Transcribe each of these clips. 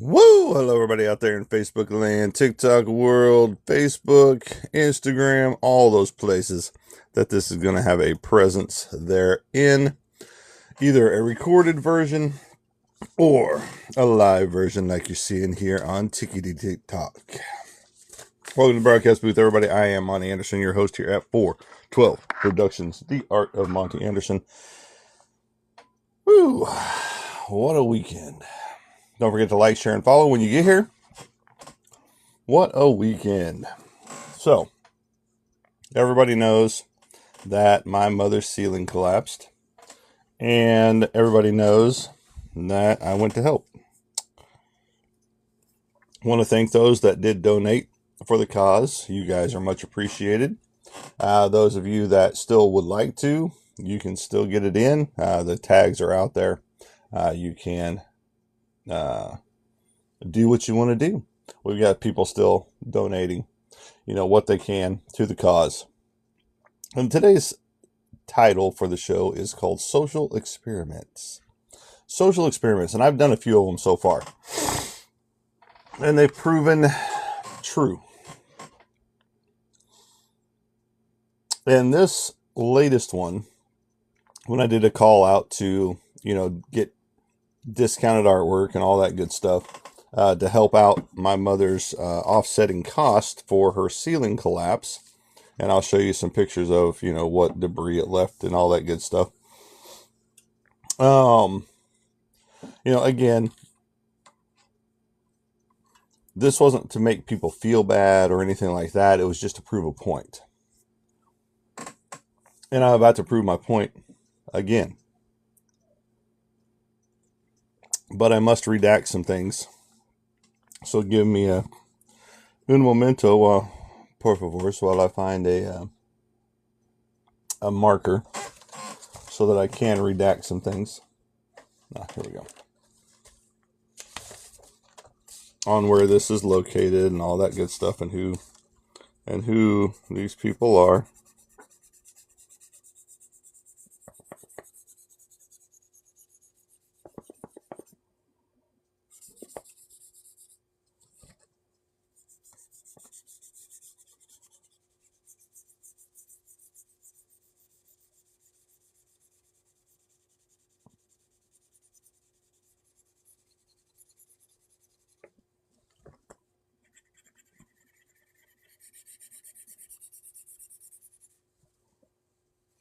Woo! Hello, everybody out there in Facebook land, TikTok world, Facebook, Instagram, all those places that this is going to have a presence there in either a recorded version or a live version like you're seeing here on Tiki TikTok. Welcome to the broadcast booth, everybody. I am Monty Anderson, your host here at 412 Productions, the art of Monty Anderson. Woo! What a weekend. Don't forget to like, share, and follow when you get here. What a weekend. So, everybody knows that my mother's ceiling collapsed. And everybody knows that I went to help. I want to thank those that did donate for the cause. You guys are much appreciated. Those of you that still would like to, you can still get it in. The tags are out there. You can do what you want to do. We've got people still donating, what they can to the cause. And today's title for the show is called Social Experiments. Social experiments, and I've done a few of them so far. And they've proven true. And this latest one, when I did a call out to, get discounted artwork and all that good stuff to help out my mother's offsetting cost for her ceiling collapse. And I'll show you some pictures of, what debris it left and all that good stuff. Again, this wasn't to make people feel bad or anything like that. It was just to prove a point. And I'm about to prove my point again. But I must redact some things. So give me un momento, por favor, while I find a marker so that I can redact some things. Here we go. On where this is located and all that good stuff, and who these people are.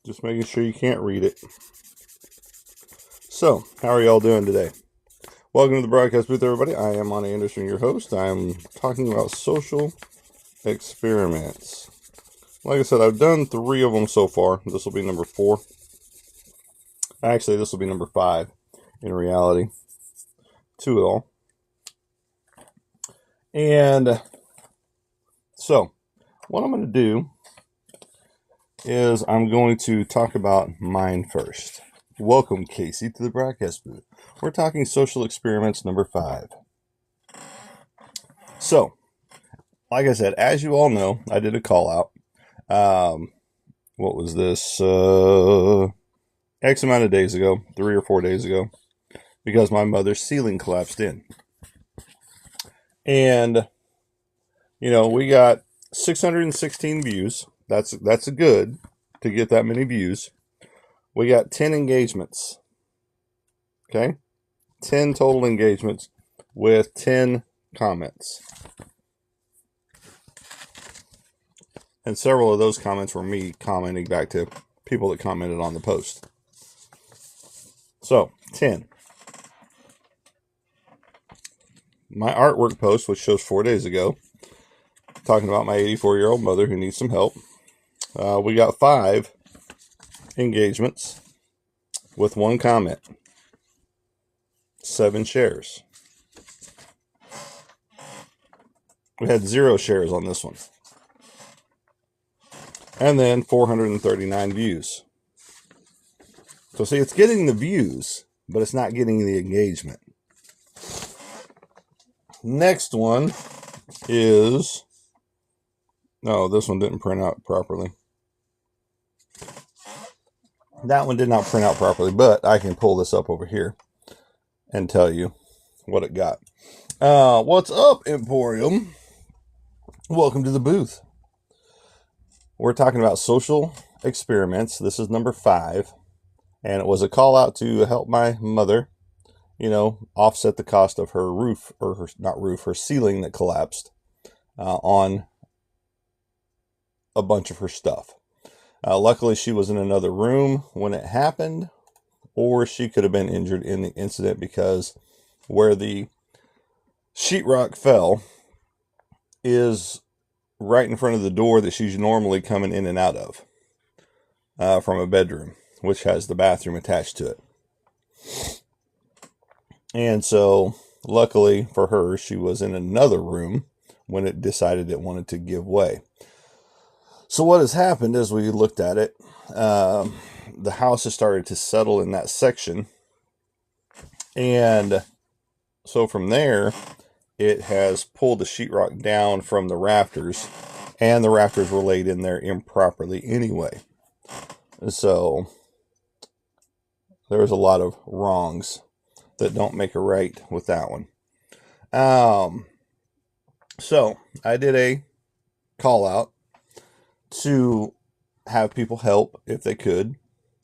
Just making sure you can't read it. So, how are y'all doing today? Welcome to the broadcast booth, everybody. I am Monty Anderson, your host. I'm talking about social experiments. Like I said, I've done 3 of them so far. This will be number 4. Actually, this will be number 5 in reality to it all. And so, what I'm going to do is I'm going to talk about mine first. Welcome, Casey, to the broadcast booth. We're talking social experiments number 5. So, like I said, as you all know, I did a call out. What was this? X amount of days ago, 3 or 4 days ago, because my mother's ceiling collapsed in. And, we got 616 views. That's good to get that many views. We got 10 engagements. Okay? 10 total engagements with 10 comments. And several of those comments were me commenting back to people that commented on the post. So, 10. My artwork post, which shows 4 days ago, talking about my 84-year-old mother who needs some help. We got 5 engagements with 1 comment. 7 shares. We had 0 shares on this one. And then 439 views. So see, it's getting the views, but it's not getting the engagement. Next one is... No, this one didn't print out properly. That one did not print out properly, but I can pull this up over here and tell you what it got. What's up, Emporium? Welcome to the booth. We're talking about social experiments. This is number 5, and it was a call out to help my mother, offset the cost of her roof, or her ceiling that collapsed on a bunch of her stuff. Luckily, she was in another room when it happened, or she could have been injured in the incident because where the sheetrock fell is right in front of the door that she's normally coming in and out of from a bedroom, which has the bathroom attached to it. And so, luckily for her, she was in another room when it decided it wanted to give way. So what has happened as we looked at it, the house has started to settle in that section. And so from there, it has pulled the sheetrock down from the rafters, and the rafters were laid in there improperly anyway. So there's a lot of wrongs that don't make a right with that one. So I did a call out to have people help if they could.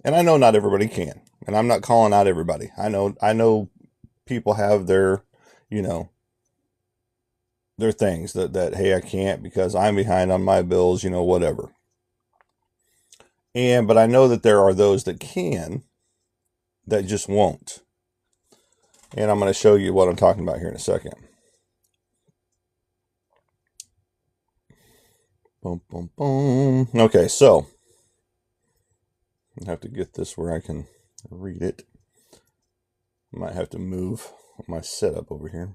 And I know not everybody can. And I'm not calling out everybody. I know people have their, their things that hey, I can't because I'm behind on my bills, whatever. But I know that there are those that can, that just won't. And I'm going to show you what I'm talking about here in a second. Boom, boom, boom. Okay, so I have to get this where I can read it. I might have to move my setup over here.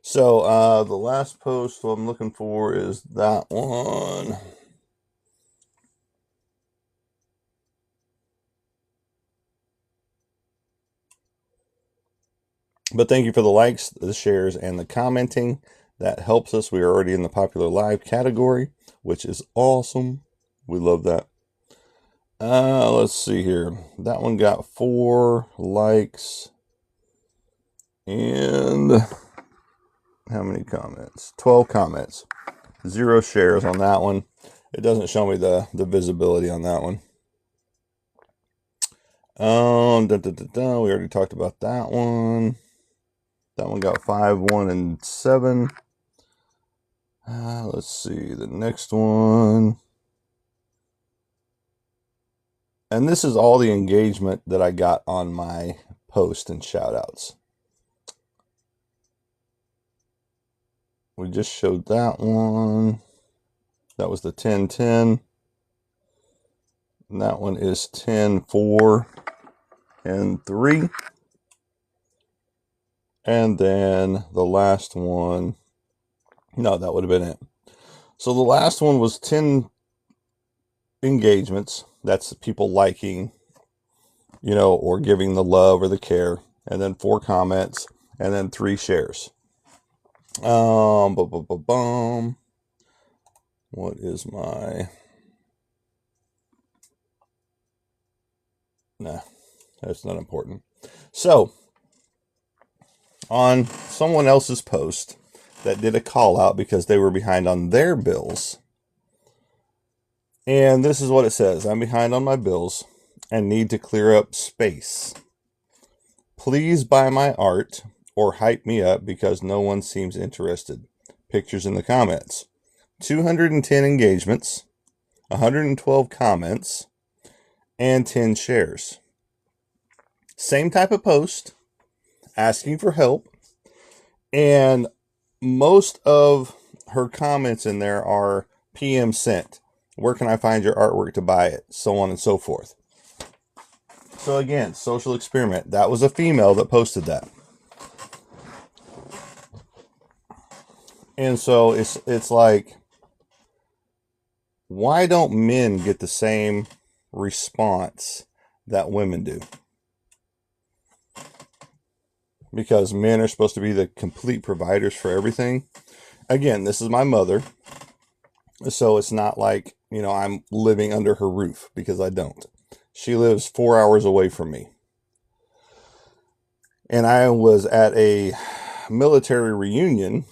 So the last post I'm looking for is that one. But thank you for the likes, the shares, and the commenting. That helps us. We are already in the popular live category, which is awesome. We love that. Let's see here. That one got 4 likes. And how many comments? 12 comments. 0 shares on that one. It doesn't show me the visibility on that one. We already talked about that one. That one got 5, 1, and 7. Let's see the next one. And this is all the engagement that I got on my post and shout outs. We just showed that one. That was the 10-10. And that one is 10, 4, and 3. And then the last one, no, that would have been it. So the last one was 10 engagements. That's people liking, or giving the love or the care. And then 4 comments, and then 3 shares. What is my... Nah, that's not important. So, on someone else's post that did a call out because they were behind on their bills. And this is what it says. I'm behind on my bills and need to clear up space. Please buy my art or hype me up because no one seems interested. Pictures in the comments. 210 engagements, 112 comments, and 10 shares. Same type of post, asking for help, and most of her comments in there are PM sent. Where can I find your artwork to buy it? So on and so forth. So again, social experiment. That was a female that posted that. And so it's like, why don't men get the same response that women do? Because men are supposed to be the complete providers for everything. Again, this is my mother. So it's not like, I'm living under her roof, because I don't. She lives 4 hours away from me. And I was at a military reunion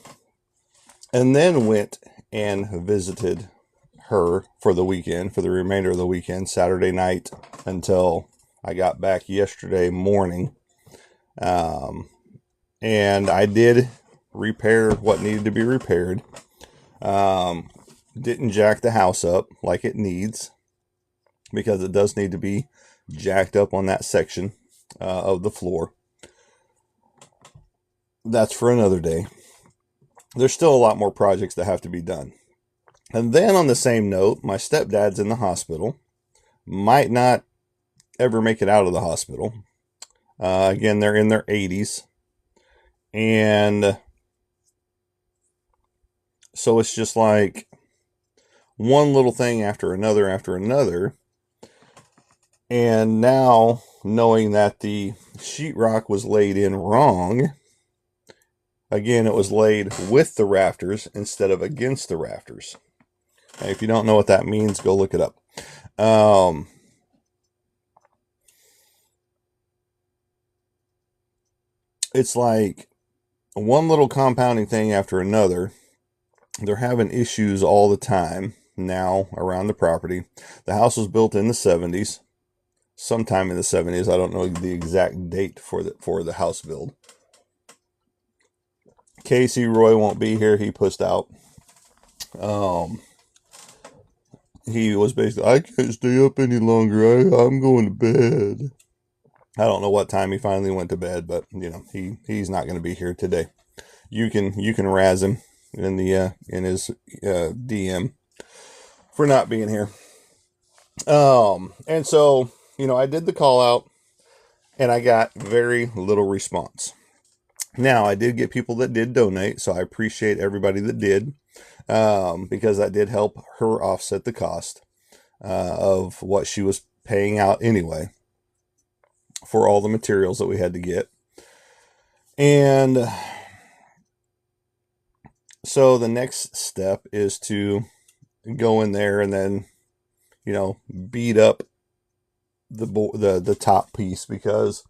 and then went and visited her for the weekend, for the remainder of the weekend, Saturday night until I got back yesterday morning. And I did repair what needed to be repaired. Didn't jack the house up like it needs, because it does need to be jacked up on that section of the floor. That's for another day. There's still a lot more projects that have to be done. And then on the same note, my stepdad's in the hospital. Might not ever make it out of the hospital. Again, they're in their 80s. And so it's just like one little thing after another after another. And now, knowing that the sheetrock was laid in wrong, again, it was laid with the rafters instead of against the rafters. And if you don't know what that means, go look it up. It's like one little compounding thing after another. They're having issues all the time now around the property. The house was built in the 70s. Sometime in the 70s. I don't know the exact date for the house build. Casey Roy won't be here. He pushed out. He was basically, I can't stay up any longer. I'm going to bed. I don't know what time he finally went to bed, but you know, he's not going to be here today. You can razz him in the in his DM for not being here. And so, you know, I did the call out and I got very little response. Now, I did get people that did donate, so I appreciate everybody that did, because that did help her offset the cost of what she was paying out anyway for all the materials that we had to get. And so the next step is to go in there and then, you know, beat up the top piece, because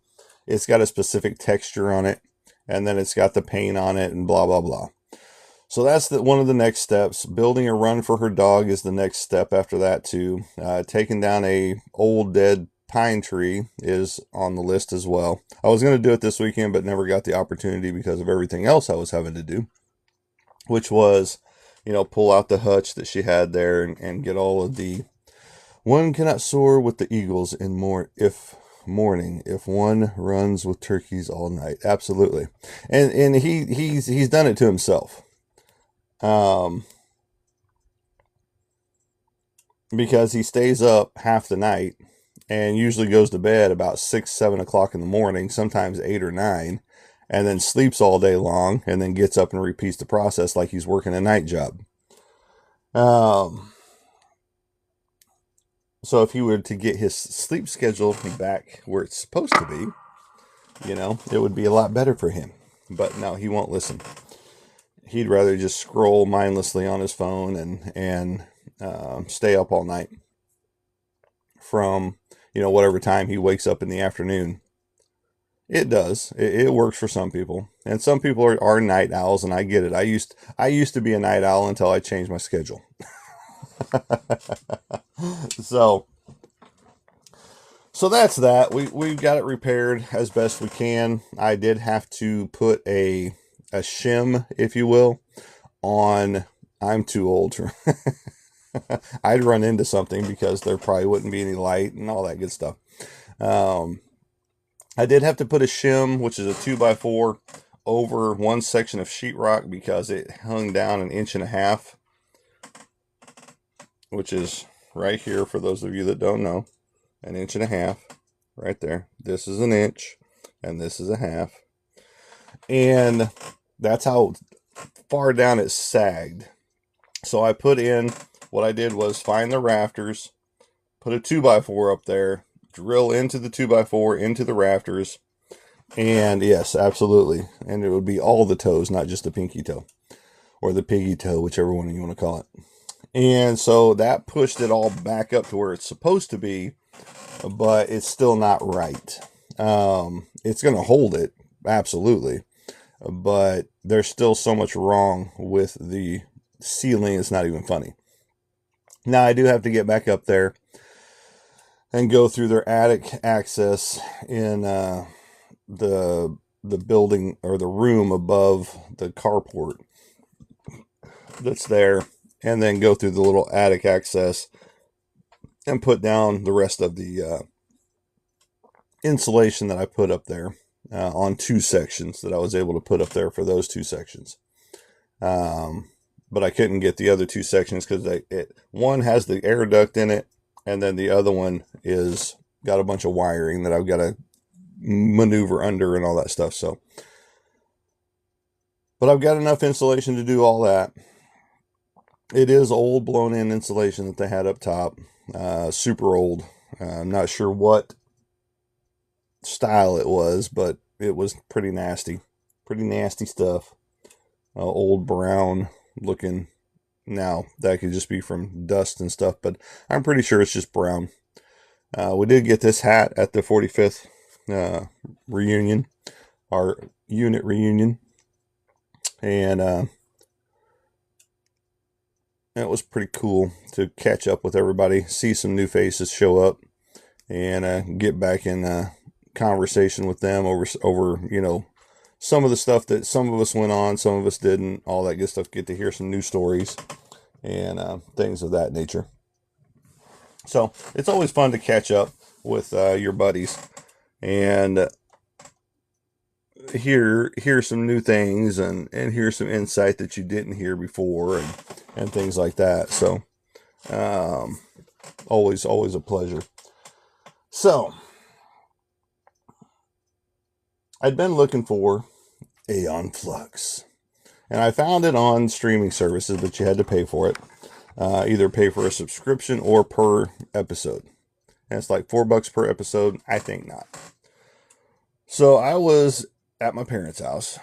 it's got a specific texture on it, and then it's got the paint on it and blah blah blah. So that's one of the next steps. Building a run for her dog is the next step after that too. Taking down a old dead pine tree is on the list as well. I was going to do it this weekend, but never got the opportunity because of everything else I was having to do, which was, you know, pull out the hutch that she had there and get all of the one cannot soar with the eagles in morning if one runs with turkeys all night. Absolutely. And he's done it to himself. Because he stays up half the night and usually goes to bed about 6-7 o'clock in the morning, sometimes 8 or 9, and then sleeps all day long and then gets up and repeats the process like he's working a night job. So if he were to get his sleep schedule back where it's supposed to be, you know, it would be a lot better for him. But no, he won't listen. He'd rather just scroll mindlessly on his phone and stay up all night from, you know, whatever time he wakes up in the afternoon. It does. It works for some people. And some people are night owls, and I get it. I used to be a night owl until I changed my schedule. So that's that. We've got it repaired as best we can. I did have to put a shim, if you will, on. I'm too old to I'd run into something because there probably wouldn't be any light and all that good stuff. I did have to put a shim, which is a 2x4, over one section of sheetrock because it hung down 1.5 inches, which is right here for those of you that don't know. 1.5 inches right there. This is 1 inch and this is 1/2. And that's how far down it sagged. So I put in, what I did was find the rafters, put a 2x4 up there, drill into the 2x4 into the rafters, and yes, absolutely. And it would be all the toes, not just the pinky toe or the piggy toe, whichever one you want to call it. And so that pushed it all back up to where it's supposed to be, but it's still not right. It's going to hold it, absolutely. but there's still so much wrong with the ceiling, it's not even funny. Now I do have to get back up there and go through their attic access in the building, or the room above the carport that's there, and then go through the little attic access and put down the rest of the insulation that I put up there on 2 sections that I was able to put up there for those 2 sections. But I couldn't get the other 2 sections because one has the air duct in it, and then the other one is got a bunch of wiring that I've got to maneuver under and all that stuff. So, but I've got enough insulation to do all that. It is old, blown in insulation that they had up top, super old. I'm not sure what style it was, but it was pretty nasty stuff. Old brown looking. Now that could just be from dust and stuff, but I'm pretty sure it's just brown. We did get this hat at the 45th reunion, our unit reunion, and it was pretty cool to catch up with everybody, see some new faces show up, and get back in conversation with them over some of the stuff that some of us went on, some of us didn't, all that good stuff. Get to hear some new stories and things of that nature. So it's always fun to catch up with your buddies and hear some new things and hear some insight that you didn't hear before and things like that. So always a pleasure. So I'd been looking for Aeon Flux, and I found it on streaming services, but you had to pay for it. Either pay for a subscription or per episode. And it's like $4 per episode. I think not. So I was at my parents' house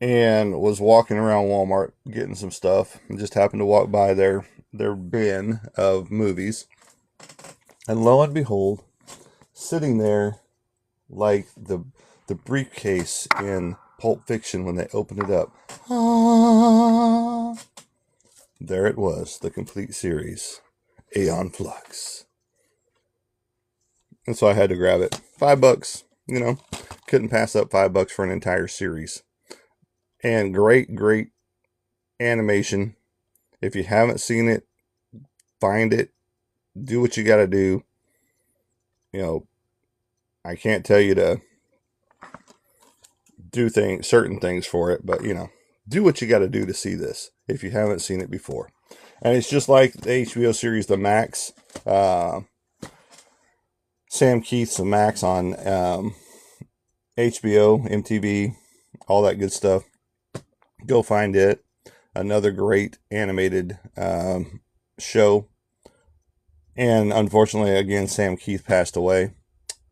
and was walking around Walmart getting some stuff, and just happened to walk by their bin of movies. And lo and behold, sitting there like the briefcase in Pulp Fiction when they open it up. There it was, the complete series, Aeon Flux. And so I had to grab it. $5, couldn't pass up $5 for an entire series. And great animation. If you haven't seen it, find it, do what you got to do. I can't tell you to do certain things for it, but do what you got to do to see this if you haven't seen it before. And it's just like the HBO series The Max, Sam Keith's The Max on HBO, MTV, all that good stuff. Go find it. Another great animated show. And unfortunately, again, Sam Keith passed away.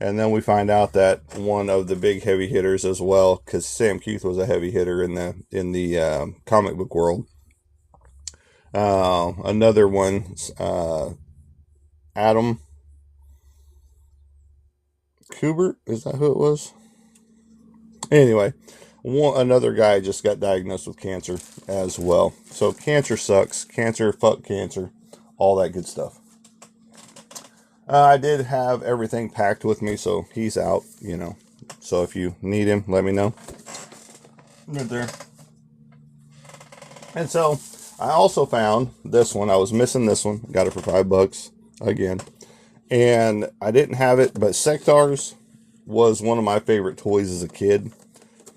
And then we find out that one of the big heavy hitters as well, because Sam Keith was a heavy hitter in the comic book world. Another one, Adam Kubert, is that who it was? Anyway, another guy just got diagnosed with cancer as well. So cancer sucks. Cancer, fuck cancer, all that good stuff. I did have everything packed with me, so he's out, So if you need him, let me know. Right there. And so I also found this one. I was missing this one. Got it for $5 again. And I didn't have it, but Sectaurs was one of my favorite toys as a kid.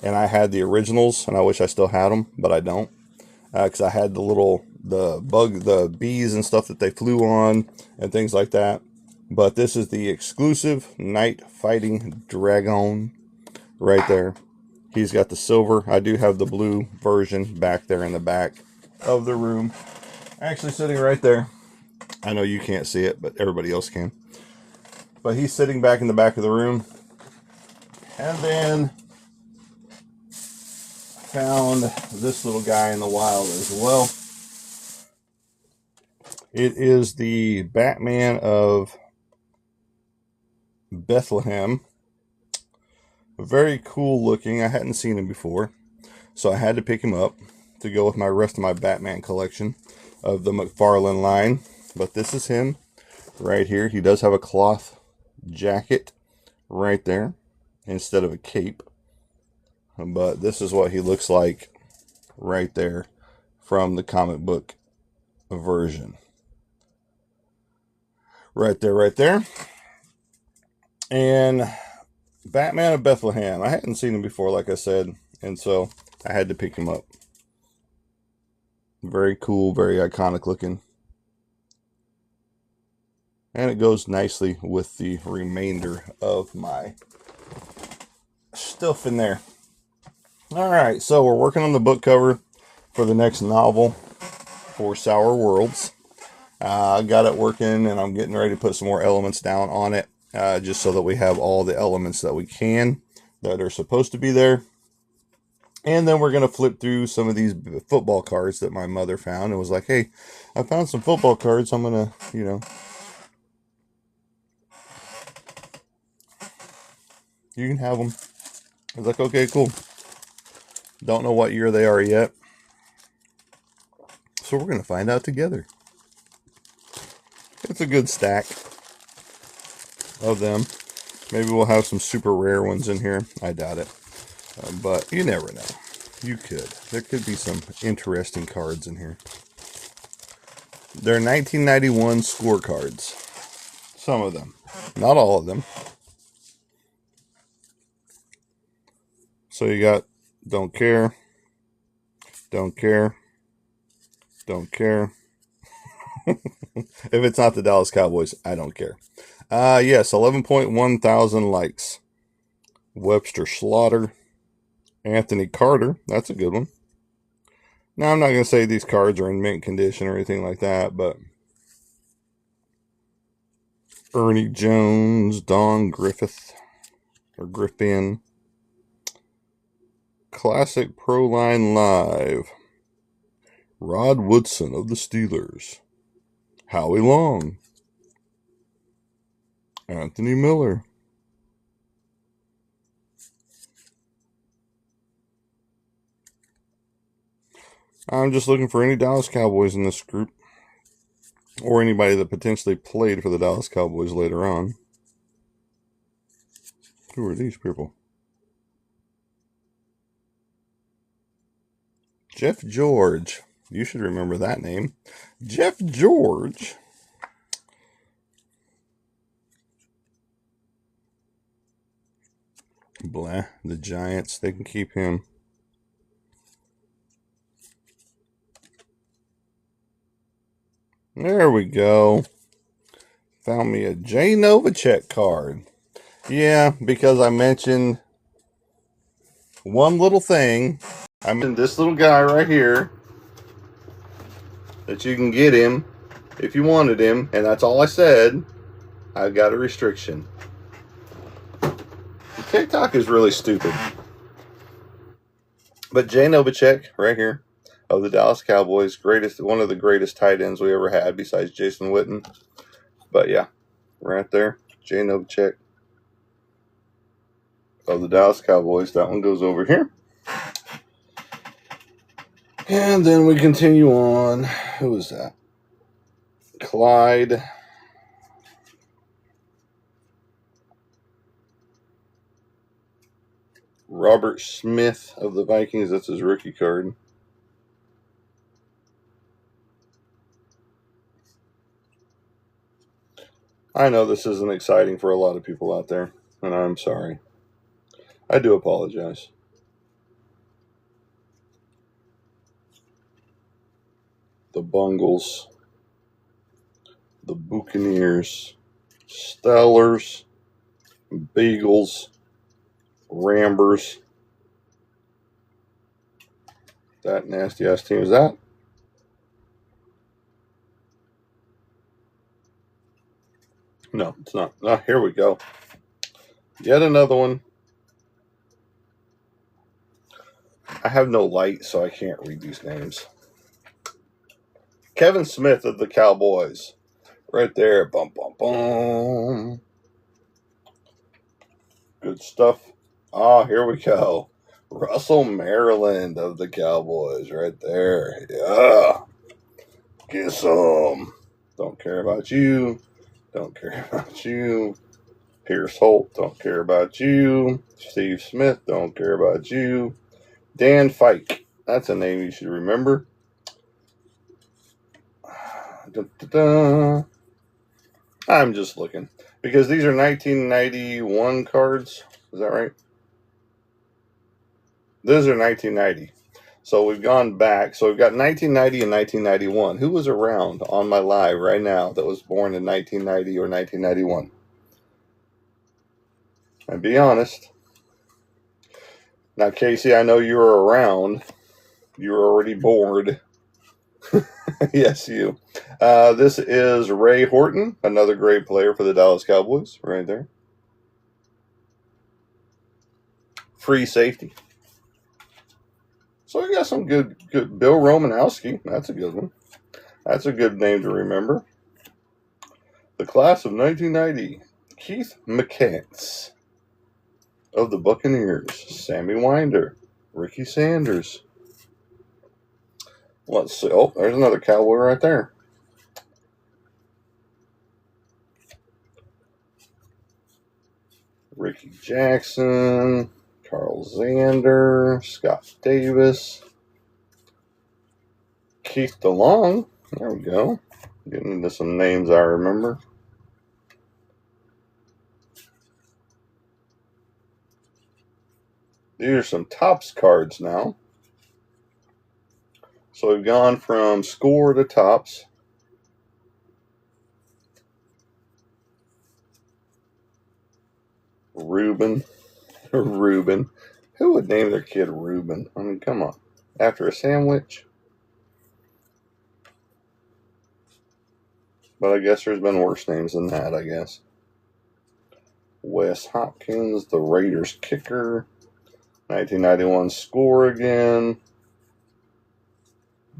And I had the originals, and I wish I still had them, but I don't. Because I had the bees and stuff that they flew on and things like that. But this is the exclusive Night Fighting Dragon right there. He's got the silver. I do have the blue version back there in the back of the room. Actually sitting right there. I know you can't see it, but everybody else can. But he's sitting back in the back of the room. And then found this little guy in the wild as well. It is the Batman of Bethlehem. Very cool looking. I hadn't seen him before. So I had to pick him up to go with my rest of my Batman collection of the McFarlane line. But this is him right here. He does have a cloth jacket right there instead of a cape. But this is what he looks like right there from the comic book version. Right there, right there. And Batman of Bethlehem. I hadn't seen him before, like I said, and so I had to pick him up. Very cool, very iconic looking. And it goes nicely with the remainder of my stuff in there. Alright, so we're working on the book cover for the next novel for Sour Worlds. I got it working, and I'm getting ready to put some more elements down on it, just so that we have all the elements that we can that are supposed to be there. And then we're going to flip through some of these football cards that my mother found and was like, hey, I found some football cards. I'm going to, you can have them. I was like, okay, cool. Don't know what year they are yet. So we're going to find out together. It's a good stack of them. Maybe we'll have some super rare ones in here. I doubt it. But you never know. You could. There could be some interesting cards in here. They're 1991 scorecards. Some of them. Not all of them. So you got don't care, don't care, don't care. If it's not the Dallas Cowboys, I don't care. Yes, 11.1 thousand likes. Webster Slaughter. Anthony Carter. That's a good one. Now, I'm not going to say these cards are in mint condition or anything like that, but Ernie Jones, Don Griffith, or Griffin. Classic Pro Line Live. Rod Woodson of the Steelers. Howie Long. Anthony Miller. I'm just looking for any Dallas Cowboys in this group. Or anybody that potentially played for the Dallas Cowboys later on. Who are these people? Jeff George. You should remember that name. Jeff George. Blah. The Giants. They can keep him. There we go. Found me a Jay Novacek card. Yeah, because I mentioned one little thing. I mentioned this little guy right here. That you can get him if you wanted him. And that's all I said. I've got a restriction. TikTok is really stupid. But Jay Novacek right here of the Dallas Cowboys, one of the greatest tight ends we ever had besides Jason Witten. But yeah, right there, Jay Novacek of the Dallas Cowboys. That one goes over here. And then we continue on. Who was that? Clyde. Robert Smith of the Vikings. That's his rookie card. I know this isn't exciting for a lot of people out there, and I'm sorry. I do apologize. The Bungles, the Buccaneers, Stellars, Beagles, Rambers. That nasty ass team is that? No, it's not. Ah, here we go. Yet another one. I have no light, so I can't read these names. Kevin Smith of the Cowboys. Right there. Bum, bum, bum. Good stuff. Ah, here we go. Russell Maryland of the Cowboys right there. Yeah. Get some. Don't care about you. Don't care about you. Pierce Holt, don't care about you. Steve Smith, don't care about you. Dan Fike, that's a name you should remember. I'm just looking. Because these are 1991 cards. Is that right? Those are 1990. So we've gone back. So we've got 1990 and 1991. Who was around on my live right now that was born in 1990 or 1991? And be honest. Now, Casey, I know you were around. You were already bored. Yes, you. This is Ray Horton, another great player for the Dallas Cowboys, right there. Free safety. So we got some good Bill Romanowski. That's a good one. That's a good name to remember. The class of 1990, Keith McCants of the Buccaneers. Sammy Winder, Ricky Sanders. Let's see. Oh, there's another Cowboy right there. Ricky Jackson, Carl Zander, Scott Davis, Keith DeLong. There we go. Getting into some names I remember. These are some Topps cards now. So we've gone from score to Topps. Ruben. Who would name their kid Ruben? I mean, come on. After a sandwich? But I guess there's been worse names than that, I guess. Wes Hopkins, the Raiders kicker. 1991 score again.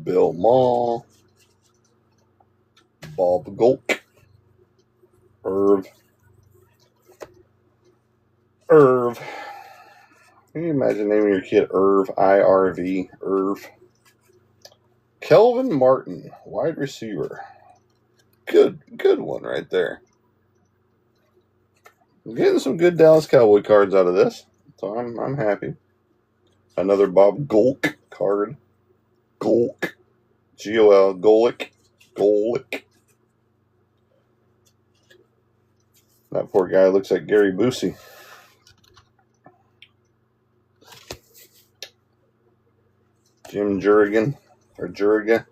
Bill Maul. Bob Golk. Irv. Can you imagine naming your kid Irv? I-R-V. Irv. Kelvin Martin, wide receiver. Good one right there. I'm getting some good Dallas Cowboy cards out of this, so I'm happy. Another Bob Golk card. Golk. G-O-L. Golick. That poor guy looks like Gary Busey. Jim Jurgen. Or Jurga.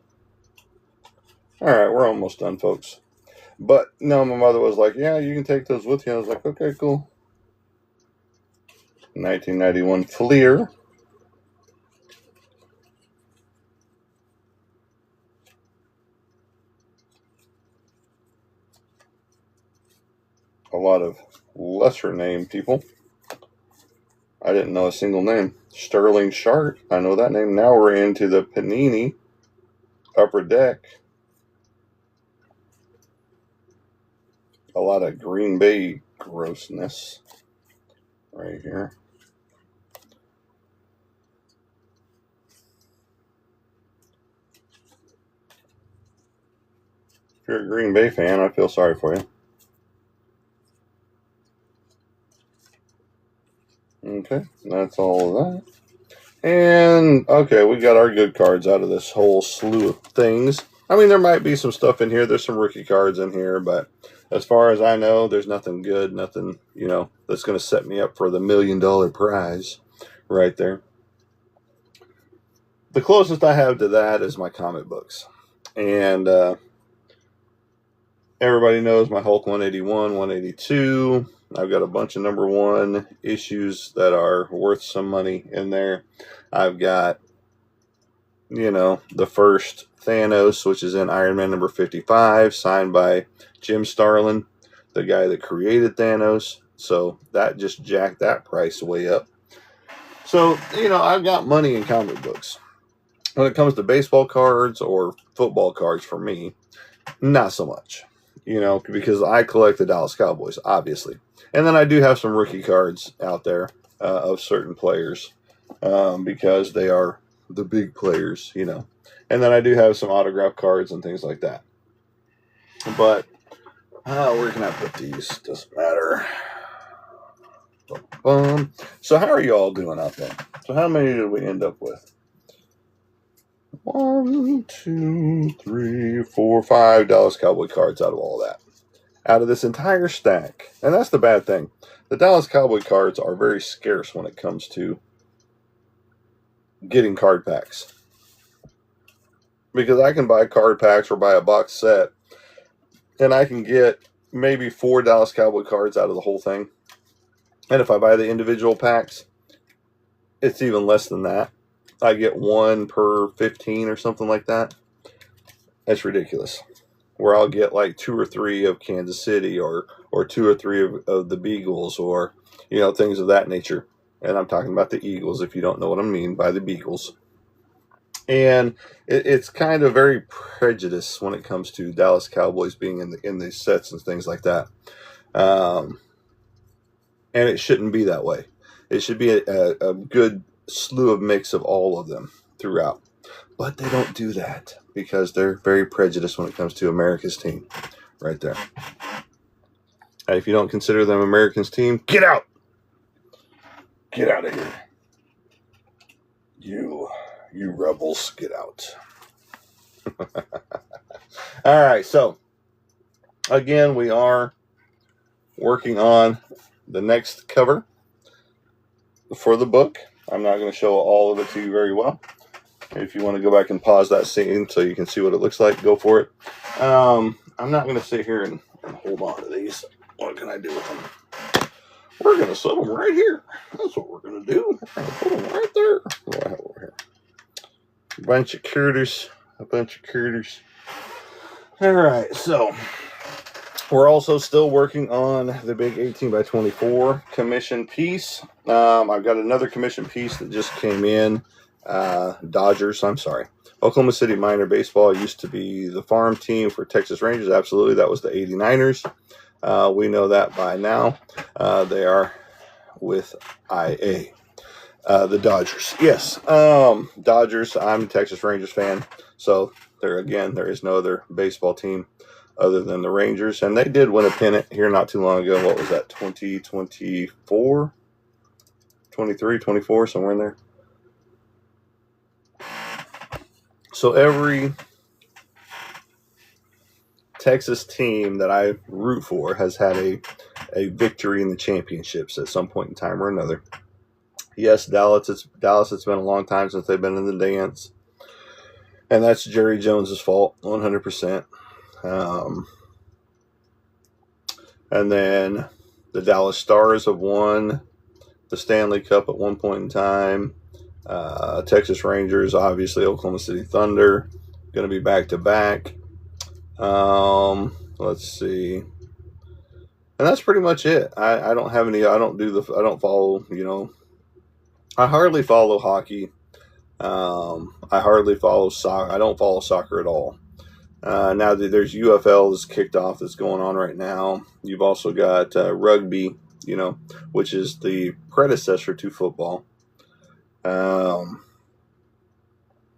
Alright, we're almost done, folks. But, no, my mother was like, yeah, you can take those with you. I was like, okay, cool. 1991 Fleer. A lot of lesser name people. I didn't know a single name. Sterling Sharp. I know that name. Now we're into the Panini Upper Deck. A lot of Green Bay grossness right here. If you're a Green Bay fan, I feel sorry for you. Okay, that's all of that. And, okay, we got our good cards out of this whole slew of things. I mean, there might be some stuff in here. There's some rookie cards in here, but as far as I know, there's nothing good, nothing, that's going to set me up for the $1 million prize right there. The closest I have to that is my comic books. And everybody knows my Hulk 181, 182. I've got a bunch of number one issues that are worth some money in there. I've got, the first Thanos, which is in Iron Man number 55, signed by Jim Starlin, the guy that created Thanos. So that just jacked that price way up. So, I've got money in comic books. When it comes to baseball cards or football cards for me, not so much. Because I collect the Dallas Cowboys, obviously. And then I do have some rookie cards out there of certain players because they are the big players, you know. And then I do have some autograph cards and things like that. But where can I put these? Doesn't matter. So how are you all doing out there? So how many did we end up with? 1, 2, 3, 4, 5 Dallas Cowboy cards out of all that. Out of this entire stack. And that's the bad thing. The Dallas Cowboy cards are very scarce when it comes to getting card packs. Because I can buy card packs or buy a box set, and I can get maybe 4 Dallas Cowboy cards out of the whole thing. And if I buy the individual packs, it's even less than that. I get 1 per 15 or something like that. That's ridiculous. Where I'll get like 2 or 3 of Kansas City or 2 or 3 of the Beagles, or, you know, things of that nature. And I'm talking about the Eagles, if you don't know what I mean by the Beagles. And it's kind of very prejudiced when it comes to Dallas Cowboys being in the sets and things like that. And it shouldn't be that way. It should be a good slew of mix of all of them throughout. But they don't do that because they're very prejudiced when it comes to America's team. Right there. And if you don't consider them America's team, get out! Get out of here. You rebels, get out. All right, so again, we are working on the next cover for the book. I'm not going to show all of it to you very well. If you want to go back and pause that scene so you can see what it looks like, go for it. I'm not going to sit here and hold on to these. What can I do with them? We're going to set them right here. That's what we're going to do. We're going to put them right there. What do I have over here? A bunch of critters. All right, so we're also still working on the big 18 by 24 commission piece. I've got another commission piece that just came in. Oklahoma City Minor Baseball used to be the farm team for Texas Rangers. Absolutely, that was the 89ers. We know that by now. They are with IA. The Dodgers. Yes. Dodgers. I'm a Texas Rangers fan. So there is no other baseball team other than the Rangers. And they did win a pennant here not too long ago. What was that? 2024? 23, 24, somewhere in there. So every Texas team that I root for has had a victory in the championships at some point in time or another. Yes, Dallas, it's been a long time since they've been in the dance. And that's Jerry Jones's fault, 100%. And then the Dallas Stars have won the Stanley Cup at one point in time. Texas Rangers, obviously, Oklahoma City Thunder, going to be back-to-back. Let's see. And that's pretty much it. I don't have any, I don't follow, I hardly follow hockey. I hardly follow soccer. I don't follow soccer at all. Now that there's UFL that's kicked off that's going on right now. You've also got rugby, which is the predecessor to football.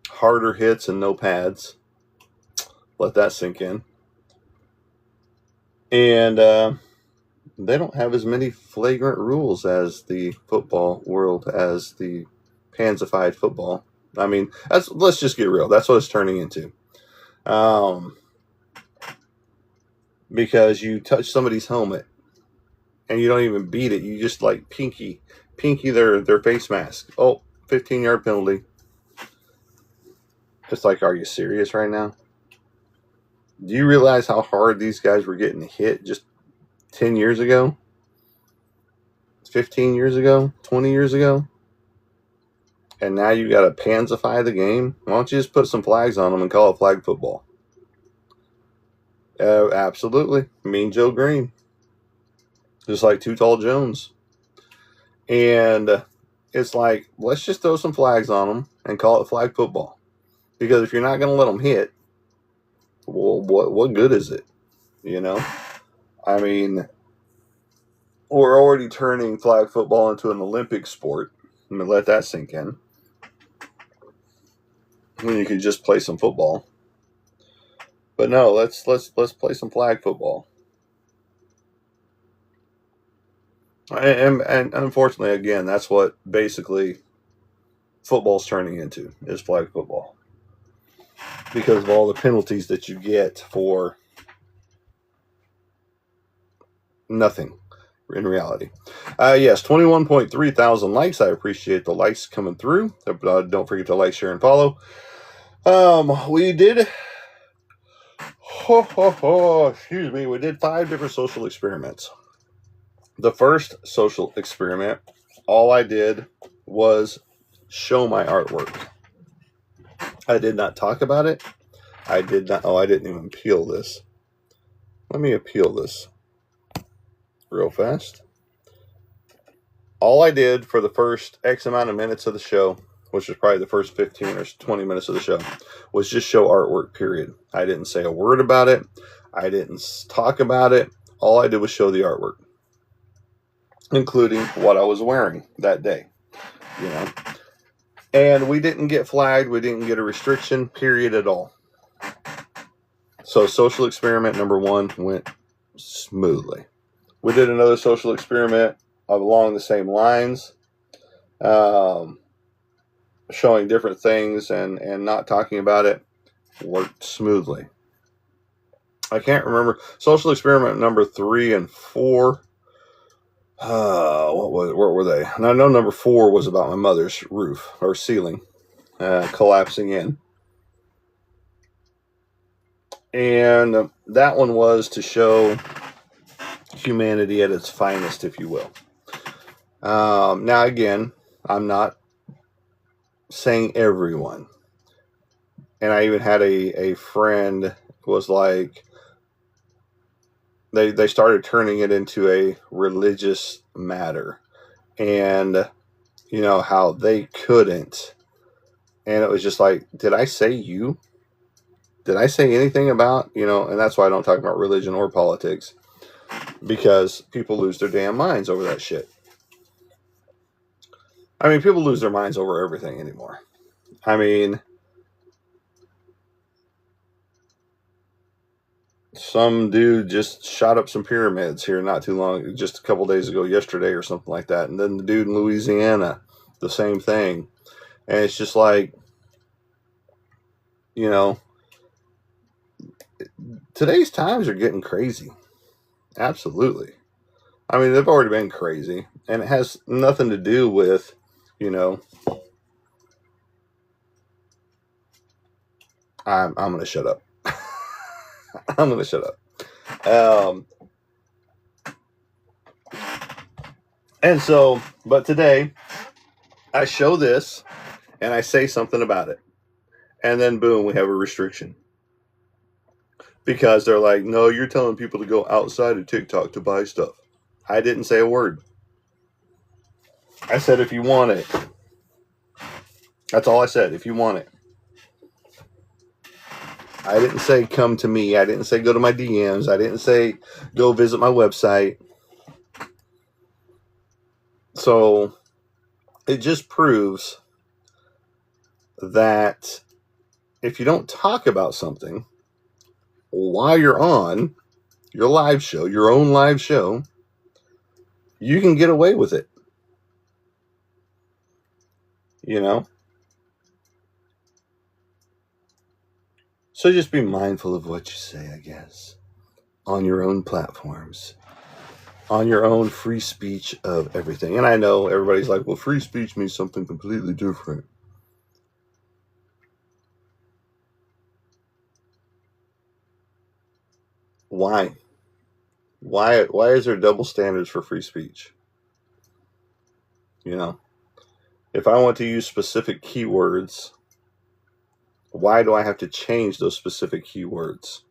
Harder hits and no pads. Let that sink in. And they don't have as many flagrant rules as the football world, as the pansified football. I mean, let's just get real. That's what it's turning into. Because you touch somebody's helmet and you don't even beat it. You just like pinky their face mask. Oh, 15-yard penalty. It's like, are you serious right now? Do you realize how hard these guys were getting hit just 10 years ago? 15 years ago? 20 years ago? And now you got to pansify the game? Why don't you just put some flags on them and call it flag football? Absolutely. Mean Joe Green. Just like Too Tall Jones. And it's like, let's just throw some flags on them and call it flag football. Because if you're not going to let them hit, well, what good is it? I mean, we're already turning flag football into an Olympic sport. I'm gonna let that sink in. When you could just play some football. But no, let's play some flag football. And unfortunately, again, that's what basically football's turning into, is flag football, because of all the penalties that you get for nothing in reality. Yes, 21.3 thousand likes. I appreciate the likes coming through. Don't forget to like, share, and follow. We did excuse me, we did 5 different social experiments. The first social experiment, all I did was show my artwork. I did not talk about it. I didn't even peel this. Let me appeal this real fast. All I did for the first X amount of minutes of the show, which was probably the first 15 or 20 minutes of the show, was just show artwork, period. I didn't say a word about it. I didn't talk about it. All I did was show the artwork, including what I was wearing that day, you know. And we didn't get flagged. We didn't get a restriction, period, at all. So social experiment number 1 went smoothly. We did another social experiment along the same lines, showing different things and not talking about it. Worked smoothly. I can't remember. Social experiment number 3 and 4. What were they? And I know number 4 was about my mother's roof or ceiling collapsing in. And that one was to show humanity at its finest, if you will. Now, again, I'm not saying everyone. And I even had a friend who was like, they started turning it into a religious matter. And, you know, how they couldn't. And it was just like, did I say you? Did I say anything about, you know, and that's why I don't talk about religion or politics, because people lose their damn minds over that shit. I mean, people lose their minds over everything anymore. I mean, some dude just shot up some pyramids here not too long, just a couple days ago, yesterday or something like that. And then the dude in Louisiana, the same thing. And it's just like, you know, today's times are getting crazy. Absolutely. I mean, they've already been crazy, and it has nothing to do with, you know, I'm going to shut up. I'm going to shut up. And so, but today I show this and I say something about it, and then boom, we have a restriction. Because they're like, no, you're telling people to go outside of TikTok to buy stuff. I didn't say a word. I said, if you want it. That's all I said, if you want it. I didn't say come to me. I didn't say go to my DMs. I didn't say go visit my website. So it just proves that if you don't talk about something while you're on your live show, your own live show, you can get away with it. You know? So just be mindful of what you say, I guess, on your own platforms, on your own free speech of everything. And I know everybody's like, well, free speech means something completely different. Why? Why is there double standards for free speech? You know, if I want to use specific keywords, why do I have to change those specific keywords?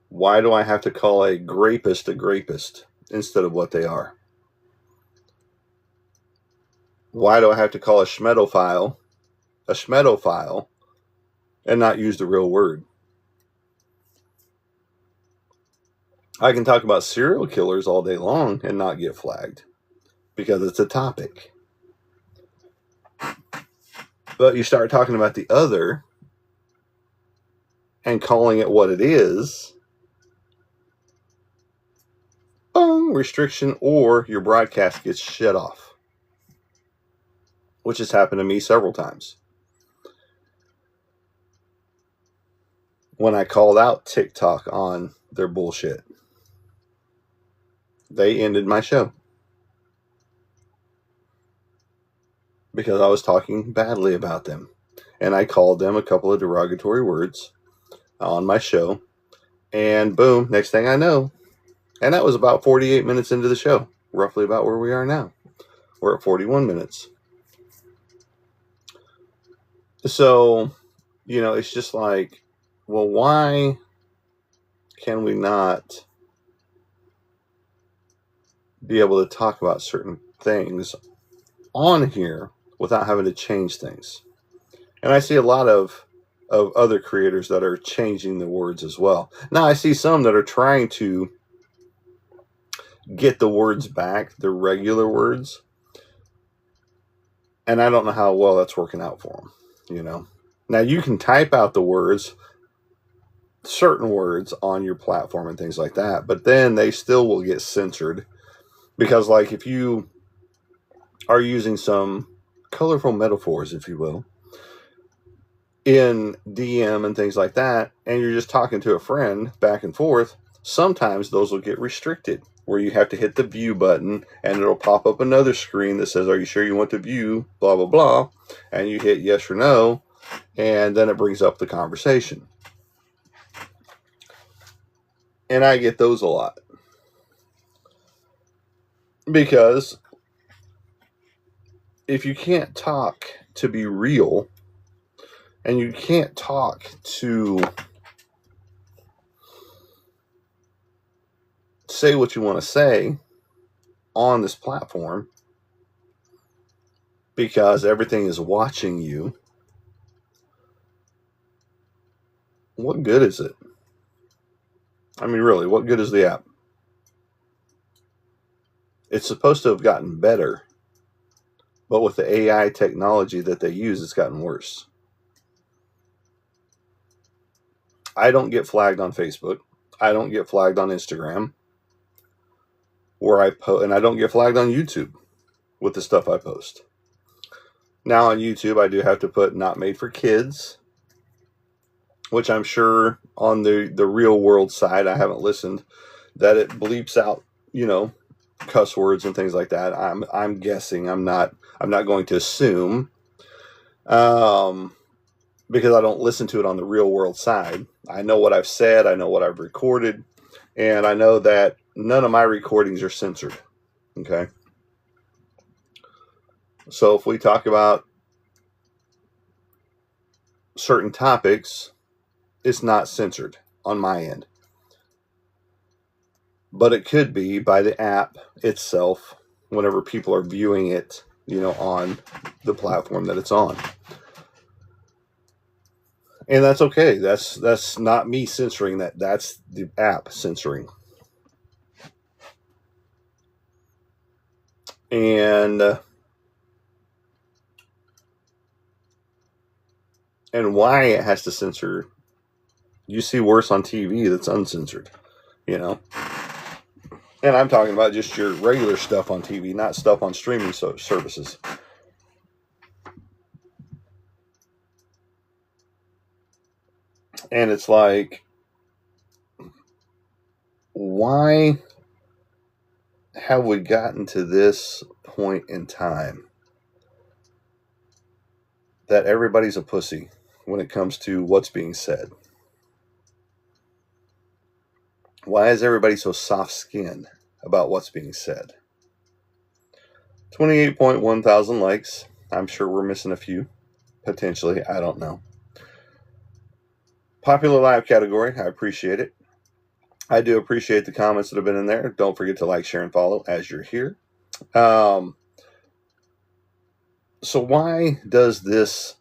Why do I have to call a grapist instead of what they are? Why do I have to call a schmedophile and not use the real word? I can talk about serial killers all day long and not get flagged. because it's a topic. But you start talking about the other and calling it what it is, boom, restriction, or your broadcast gets shut off, which has happened to me several times. When I called out TikTok on their bullshit, they ended my show because I was talking badly about them. And I called them a couple of derogatory words on my show. And boom, next thing I know. And that was about 48 minutes into the show, roughly about where we are now. We're at 41 minutes. So, it's just like, well, why can we not be able to talk about certain things on here without having to change things? And I see a lot of other creators that are changing the words as well. Now, I see some that are trying to get the words back, the regular words. And I don't know how well that's working out for them, Now, you can type out the words, certain words on your platform and things like that, but then they still will get censored because, like, if you are using some colorful metaphors, if you will, in DM and things like that, and you're just talking to a friend back and forth, sometimes those will get restricted where you have to hit the view button and it'll pop up another screen that says, are you sure you want to view, blah, blah, blah, and you hit yes or no, and then it brings up the conversation. And I get those a lot because if you can't talk to be real and you can't talk to say what you want to say on this platform because everything is watching you, what good is it? I mean, really, what good is the app? It's supposed to have gotten better, but with the AI technology that they use, it's gotten worse. I don't get flagged on Facebook. I don't get flagged on Instagram where I post, and I don't get flagged on YouTube with the stuff I post. Now on YouTube, I do have to put not made for kids, which I'm sure on the real world side, I haven't listened, that it bleeps out, cuss words and things like that. I'm guessing. I'm not going to assume, because I don't listen to it on the real world side. I know what I've said. I know what I've recorded, and I know that none of my recordings are censored. Okay. So if we talk about certain topics, it's not censored on my end. But it could be by the app itself whenever people are viewing it, on the platform that it's on. And that's okay. That's not me censoring that. That's the app censoring. And why it has to censor, you see worse on TV that's uncensored, And I'm talking about just your regular stuff on TV, not stuff on streaming services. And it's like, why have we gotten to this point in time that everybody's a pussy when it comes to what's being said? Why is everybody so soft-skinned about what's being said? 28.1 thousand likes. I'm sure we're missing a few, potentially. I don't know. Popular live category. I appreciate it. I do appreciate the comments that have been in there. Don't forget to like, share, and follow as you're here. So why does this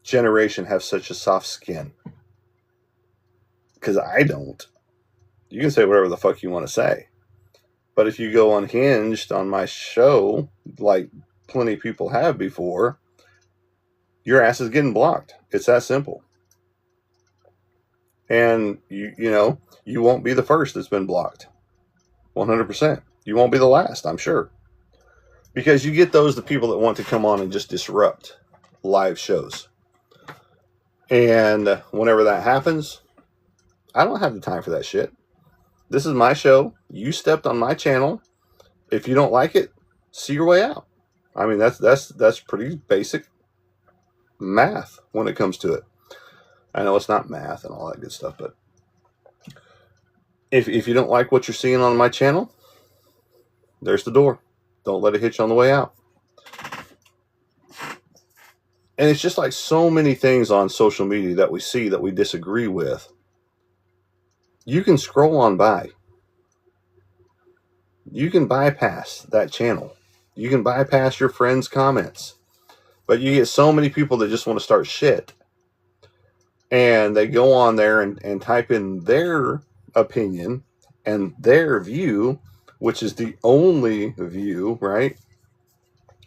generation have such a soft skin? Because I don't. You can say whatever the fuck you want to say. But if you go unhinged on my show, like plenty of people have before, your ass is getting blocked. It's that simple. And you won't be the first that's been blocked. 100%. You won't be the last, I'm sure. Because you get the people that want to come on and just disrupt live shows. And whenever that happens, I don't have the time for that shit. This is my show. You stepped on my channel. If you don't like it, see your way out. I mean, that's pretty basic math when it comes to it. I know it's not math and all that good stuff, but if you don't like what you're seeing on my channel, there's the door. Don't let it hit you on the way out. And it's just like so many things on social media that we see that we disagree with. You can scroll on by. You can bypass that channel. You can bypass your friends' comments. But you get so many people that just want to start shit. And they go on there and type in their opinion and their view, which is the only view, right?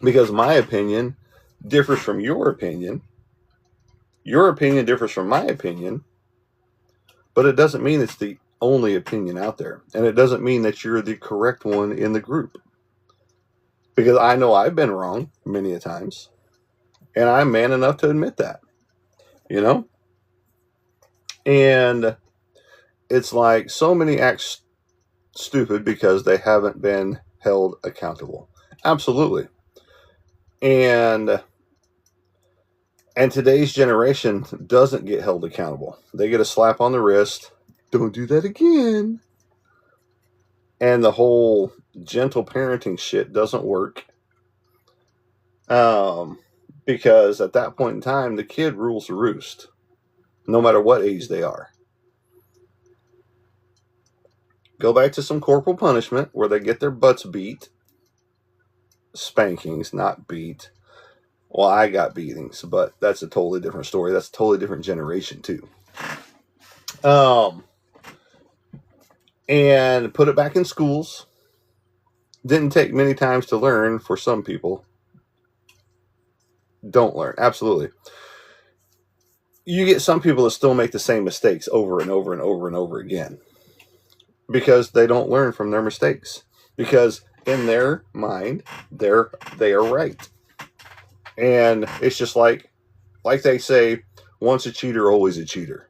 Because my opinion differs from your opinion. Your opinion differs from my opinion. But it doesn't mean it's the only opinion out there. And it doesn't mean that you're the correct one in the group. Because I know I've been wrong many a times. And I'm man enough to admit that. You know? And it's like so many act stupid because they haven't been held accountable. Absolutely. And today's generation doesn't get held accountable. They get a slap on the wrist. Don't do that again. And the whole gentle parenting shit doesn't work. Because at that point in time, the kid rules the roost. No matter what age they are. Go back to some corporal punishment where they get their butts beat. Spankings, not beat. Well, I got beatings, but that's a totally different story. That's a totally different generation, too. And put it back in schools. Didn't take many times to learn for some people. Don't learn. Absolutely. You get some people that still make the same mistakes over and over and over and over again. Because they don't learn from their mistakes. Because in their mind, they are right. And it's just like they say, once a cheater, always a cheater.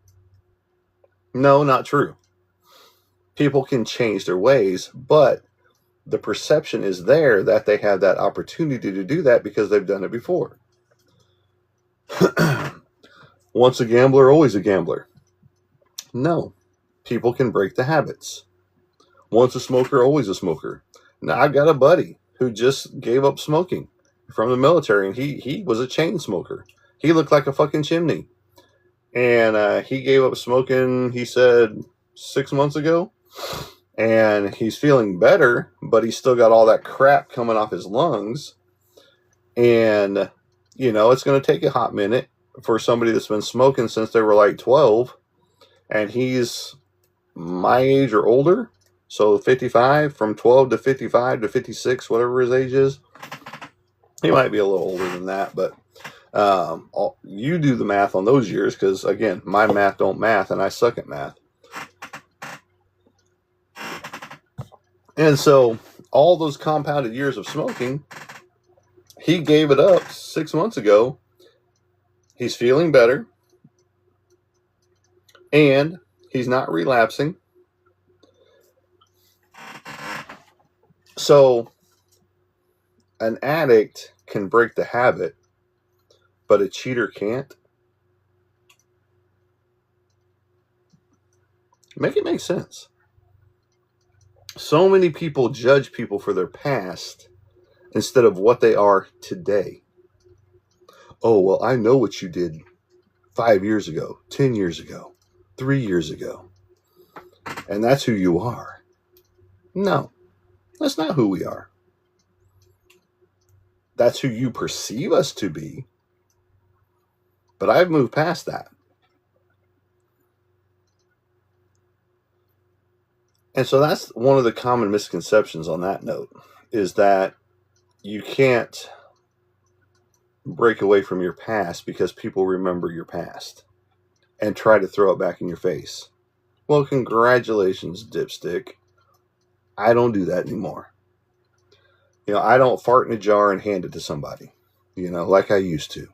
No, not true. People can change their ways, but the perception is there that they have that opportunity to do that because they've done it before. Once a gambler, always a gambler. No, people can break the habits. Once a smoker, always a smoker. Now, I've got a buddy who just gave up smoking from the military, and he was a chain smoker. He looked like a fucking chimney. And he gave up smoking, he said, 6 months ago. And he's feeling better, but he's still got all that crap coming off his lungs. And, it's going to take a hot minute for somebody that's been smoking since they were like 12. And he's my age or older. So 55, from 12 to 55 to 56, whatever his age is. He might be a little older than that, but you do the math on those years because, again, my math don't math, and I suck at math. And so all those compounded years of smoking, he gave it up 6 months ago. He's feeling better, and he's not relapsing. So an addict can break the habit, but a cheater can't. Make it make sense. So many people judge people for their past instead of what they are today. Oh, well, I know what you did 5 years ago, 10 years ago, 3 years ago. And that's who you are. No, that's not who we are. That's who you perceive us to be. But I've moved past that. And so that's one of the common misconceptions on that note, is that you can't break away from your past because people remember your past and try to throw it back in your face. Well, congratulations, dipstick. I don't do that anymore. I don't fart in a jar and hand it to somebody, like I used to.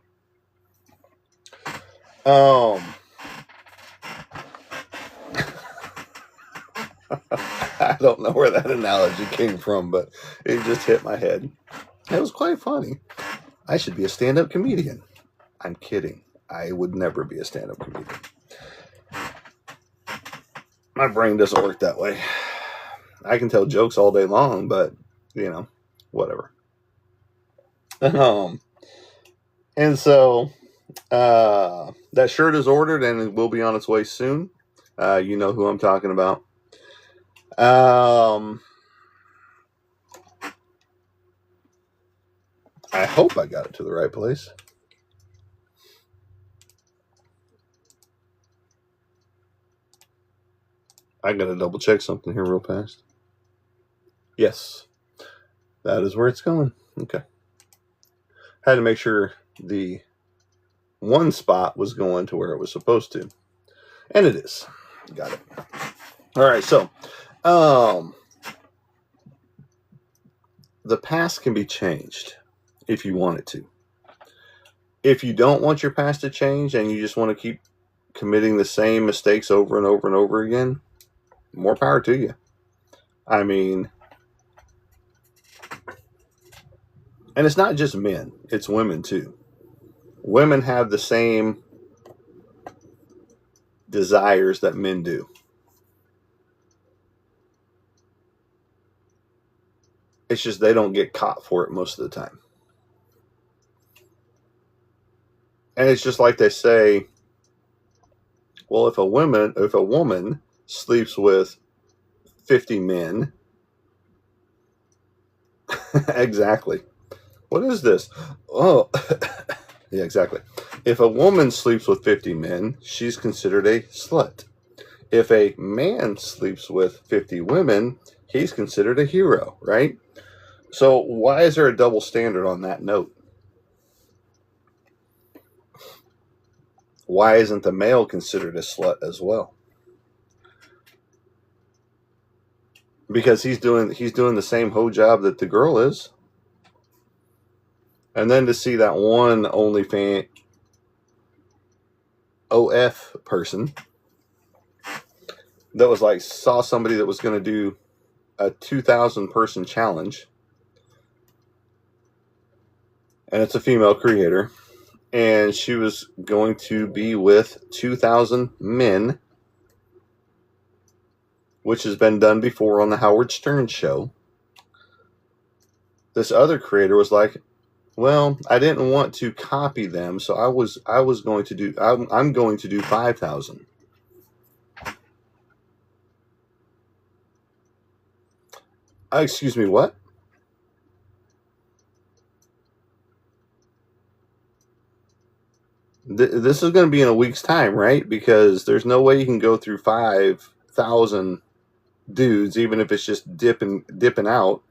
I don't know where that analogy came from, but it just hit my head. It was quite funny. I should be a stand-up comedian. I'm kidding. I would never be a stand-up comedian. My brain doesn't work that way. I can tell jokes all day long, but, whatever. And so that shirt is ordered and it will be on its way soon. You know who I'm talking about. I hope I got it to the right place. I gotta double check something here real fast. Yes, that is where it's going. Okay. Had to make sure the one spot was going to where it was supposed to. And it is. Got it. All right, so the past can be changed if you want it to. If you don't want your past to change and you just want to keep committing the same mistakes over and over and over again, more power to you. I mean, and it's not just men, it's women too. Women have the same desires that men do. It's just they don't get caught for it most of the time. And it's just like they say, well, if a woman sleeps with 50 men, exactly. What is this? Oh, yeah, exactly. If a woman sleeps with 50 men, she's considered a slut. If a man sleeps with 50 women, he's considered a hero, right? So why is there a double standard on that note? Why isn't the male considered a slut as well? Because he's doing the same hoe job that the girl is. And then to see that one OnlyFans OF person that was like, saw somebody that was going to do a 2,000 person challenge, and it's a female creator, and she was going to be with 2,000 men, which has been done before on the Howard Stern show. This other creator was like, well, I didn't want to copy them, so I'm going to do 5,000. Excuse me, what? This is going to be in a week's time, right? Because there's no way you can go through 5,000 dudes, even if it's just dipping out.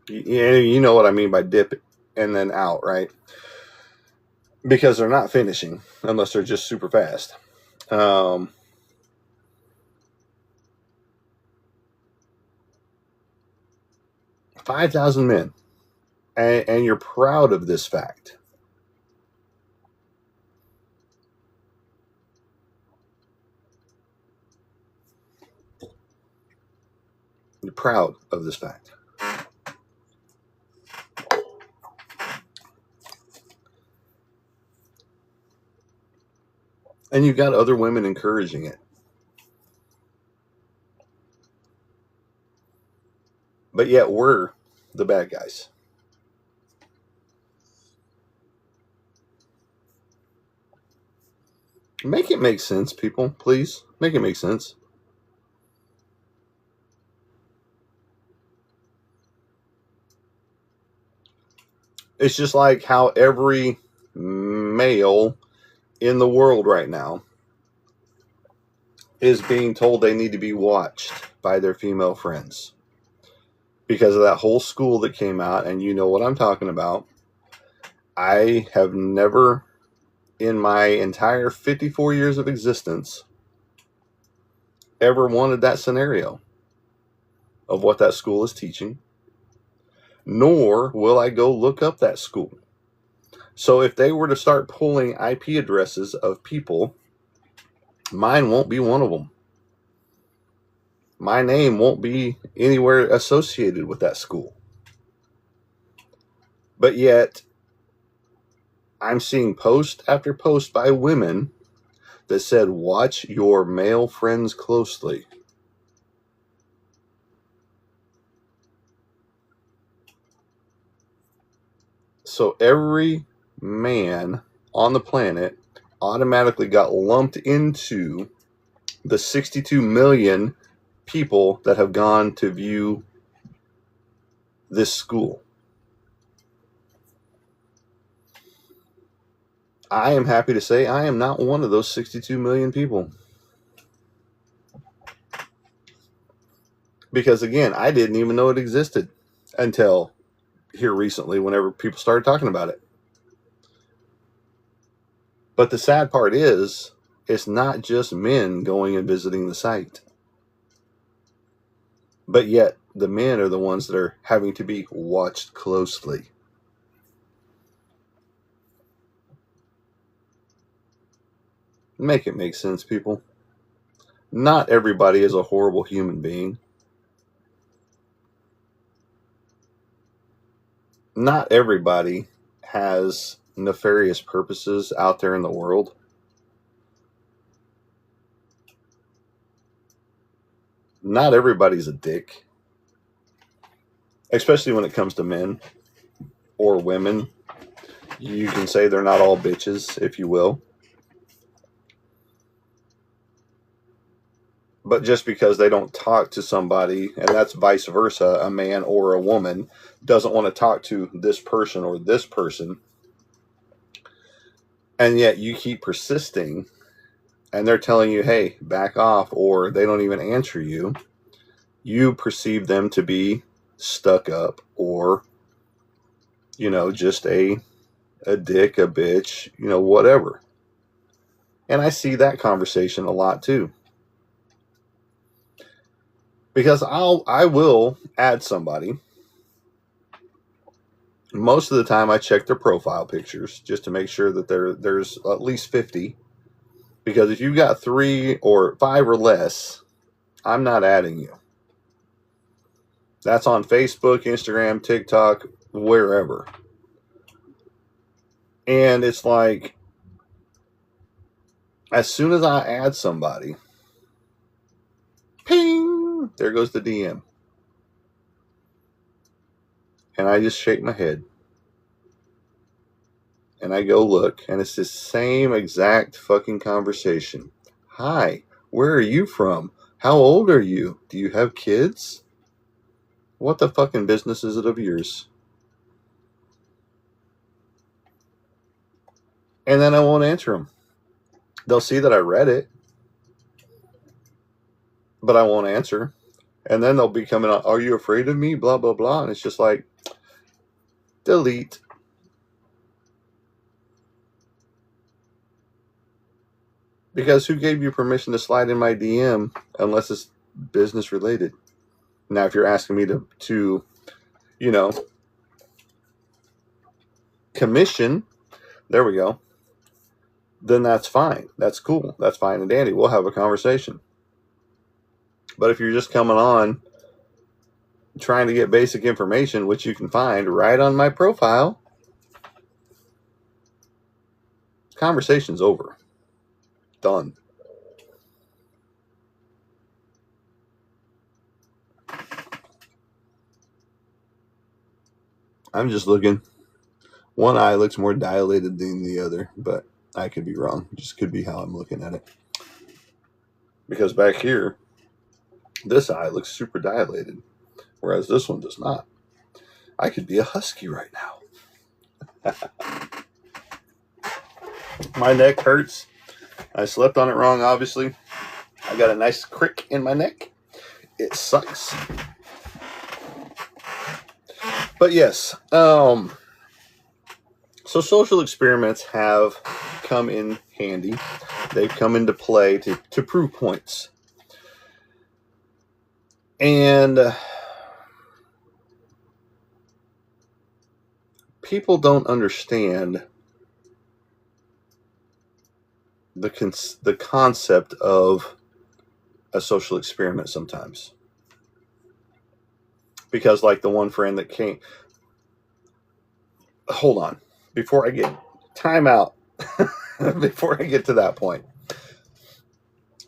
You know what I mean by dip and then out, right? Because they're not finishing unless they're just super fast. 5,000 men. And you're proud of this fact. You're proud of this fact. And you've got other women encouraging it. But yet we're the bad guys. Make it make sense, people. Please. Make it make sense. It's just like how every male in the world right now is being told they need to be watched by their female friends because of that whole school that came out, and you know what I'm talking about. I have never, in my entire 54 years of existence, ever wanted that scenario of what that school is teaching, nor will I go look up that school. So if they were to start pulling IP addresses of people, mine won't be one of them. My name won't be anywhere associated with that school. But yet, I'm seeing post after post by women that said, watch your male friends closely. So every man on the planet automatically got lumped into the 62 million people that have gone to view this school. I am happy to say I am not one of those 62 million people. Because again, I didn't even know it existed until here recently, whenever people started talking about it. But the sad part is, it's not just men going and visiting the site. But yet, the men are the ones that are having to be watched closely. Make it make sense, people. Not everybody is a horrible human being. Not everybody has nefarious purposes out there in the world. Not everybody's a dick. Especially when it comes to men or women. You can say they're not all bitches, if you will. But just because they don't talk to somebody, and that's vice versa, a man or a woman doesn't want to talk to this person or this person, and yet you keep persisting, and they're telling you, hey, back off, or they don't even answer you, you perceive them to be stuck up or, you know, just a dick, a bitch, you know, whatever. And I see that conversation a lot too. Because I will add somebody. Most of the time I check their profile pictures just to make sure that there's at least 50. Because if you've got 3 or 5 or less, I'm not adding you. That's on Facebook, Instagram, TikTok, wherever. And it's like, as soon as I add somebody, ping, there goes the DM. And I just shake my head. And I go look, and it's the same exact fucking conversation. Hi, where are you from? How old are you? Do you have kids? What the fucking business is it of yours? And then I won't answer them. They'll see that I read it, but I won't answer. And then they'll be coming on, are you afraid of me? Blah, blah, blah. And it's just like, delete. Because who gave you permission to slide in my DM unless it's business related? Now, if you're asking me to you know, commission, there we go, then that's fine. That's cool. That's fine and dandy. We'll have a conversation. But if you're just coming on trying to get basic information, which you can find right on my profile, conversation's over. Done. I'm just looking. One eye looks more dilated than the other, but I could be wrong. It just could be how I'm looking at it. Because back here, this eye looks super dilated, whereas this one does not. I could be a husky right now. My neck hurts. I slept on it wrong, obviously. I got a nice crick in my neck. It sucks. But yes, so social experiments have come in handy. They've come into play to prove points. And people don't understand the concept of a social experiment sometimes. Because like the one friend that came... Hold on. Before I get... Time out. Before I get to that point.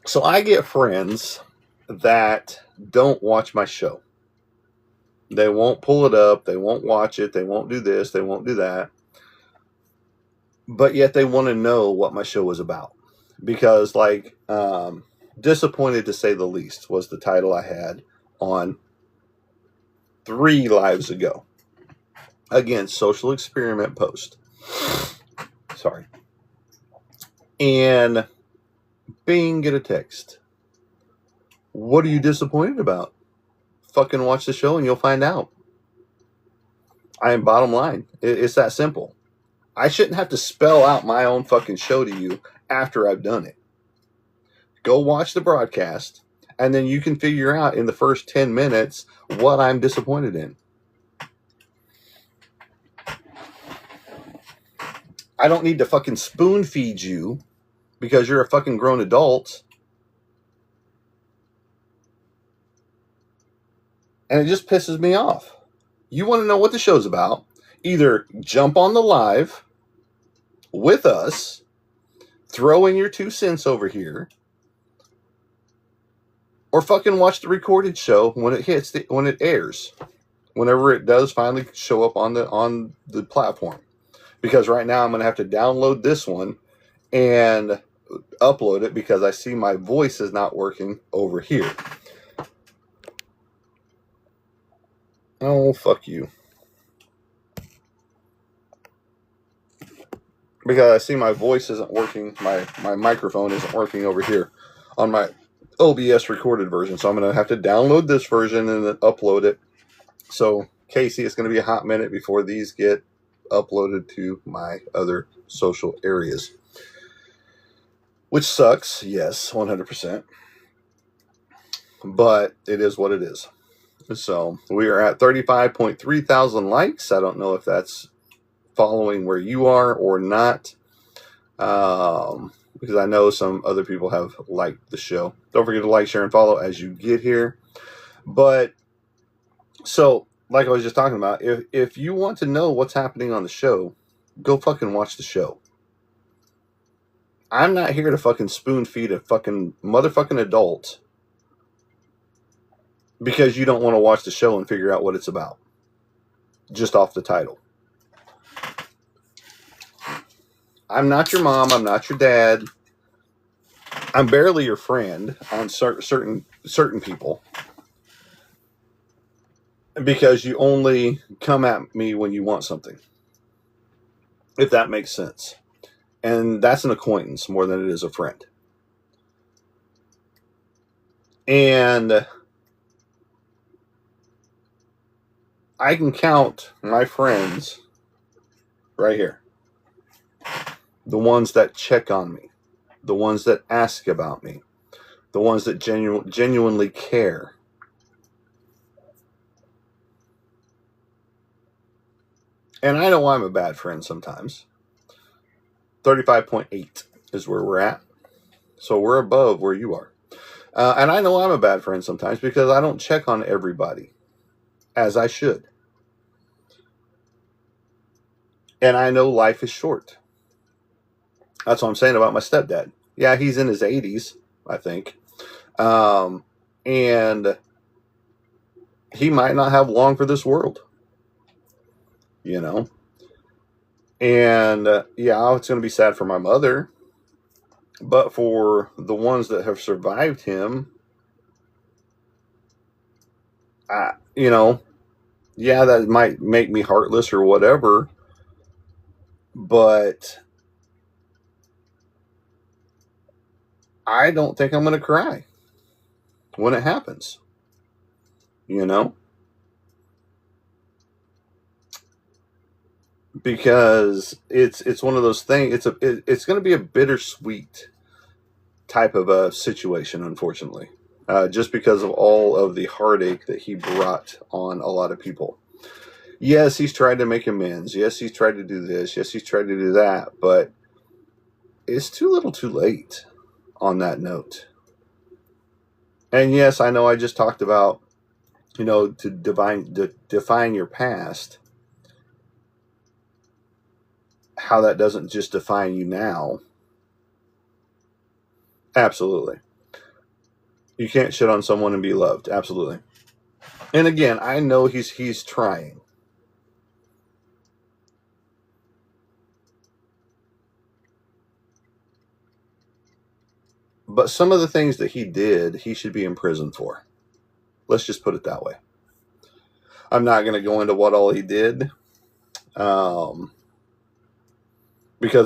So I get friends that don't watch my show. They won't pull it up. They won't watch it. They won't do this. They won't do that. But yet they want to know what my show was about. Because like... Disappointed to say the least was the title I had on 3 lives ago. Again, social experiment post. Sorry. And bing, get a text. What are you disappointed about? Fucking watch the show and you'll find out. I am bottom line. It's that simple. I shouldn't have to spell out my own fucking show to you after I've done it. Go watch the broadcast, and then you can figure out in the first 10 minutes what I'm disappointed in. I don't need to fucking spoon feed you because you're a fucking grown adult. And it just pisses me off. You want to know what the show's about? Either jump on the live with us, throw in your 2 cents over here, or fucking watch the recorded show when it airs, whenever it does finally show up on the platform. Because right now I'm going to have to download this one and upload it because I see my voice is not working over here. Oh, fuck you. Because I see my voice isn't working, my microphone isn't working over here on my OBS recorded version. So I'm going to have to download this version and then upload it. So, Casey, it's going to be a hot minute before these get uploaded to my other social areas. Which sucks, yes, 100%. But it is what it is. So, we are at 35.3 thousand likes. I don't know if that's following where you are or not. Because I know some other people have liked the show. Don't forget to like, share, and follow as you get here. But, so, like I was just talking about, if you want to know what's happening on the show, go fucking watch the show. I'm not here to fucking spoon feed a fucking motherfucking adult because you don't want to watch the show and figure out what it's about. Just off the title. I'm not your mom. I'm not your dad. I'm barely your friend on certain people. Because you only come at me when you want something. If that makes sense. And that's an acquaintance more than it is a friend. And I can count my friends right here. The ones that check on me. The ones that ask about me. The ones that genuinely care. And I know I'm a bad friend sometimes. 35.8 is where we're at. So we're above where you are. And I know I'm a bad friend sometimes because I don't check on everybody as I should. And I know life is short. That's what I'm saying about my stepdad. Yeah, he's in his 80s, I think. And he might not have long for this world. You know? And yeah, it's going to be sad for my mother. But for the ones that have survived him, yeah, that might make me heartless or whatever. But I don't think I'm going to cry when it happens, you know, because it's one of those things. It's going to be a bittersweet type of a situation, unfortunately, just because of all of the heartache that he brought on a lot of people. Yes, he's tried to make amends. Yes, he's tried to do this. Yes, he's tried to do that. But it's too little too late on that note. And yes, I know I just talked about, to define your past, how that doesn't just define you now. Absolutely. You can't shit on someone and be loved. Absolutely. And again, I know he's trying. But some of the things that he did, he should be in prison for. Let's just put it that way. I'm not going to go into what all he did, because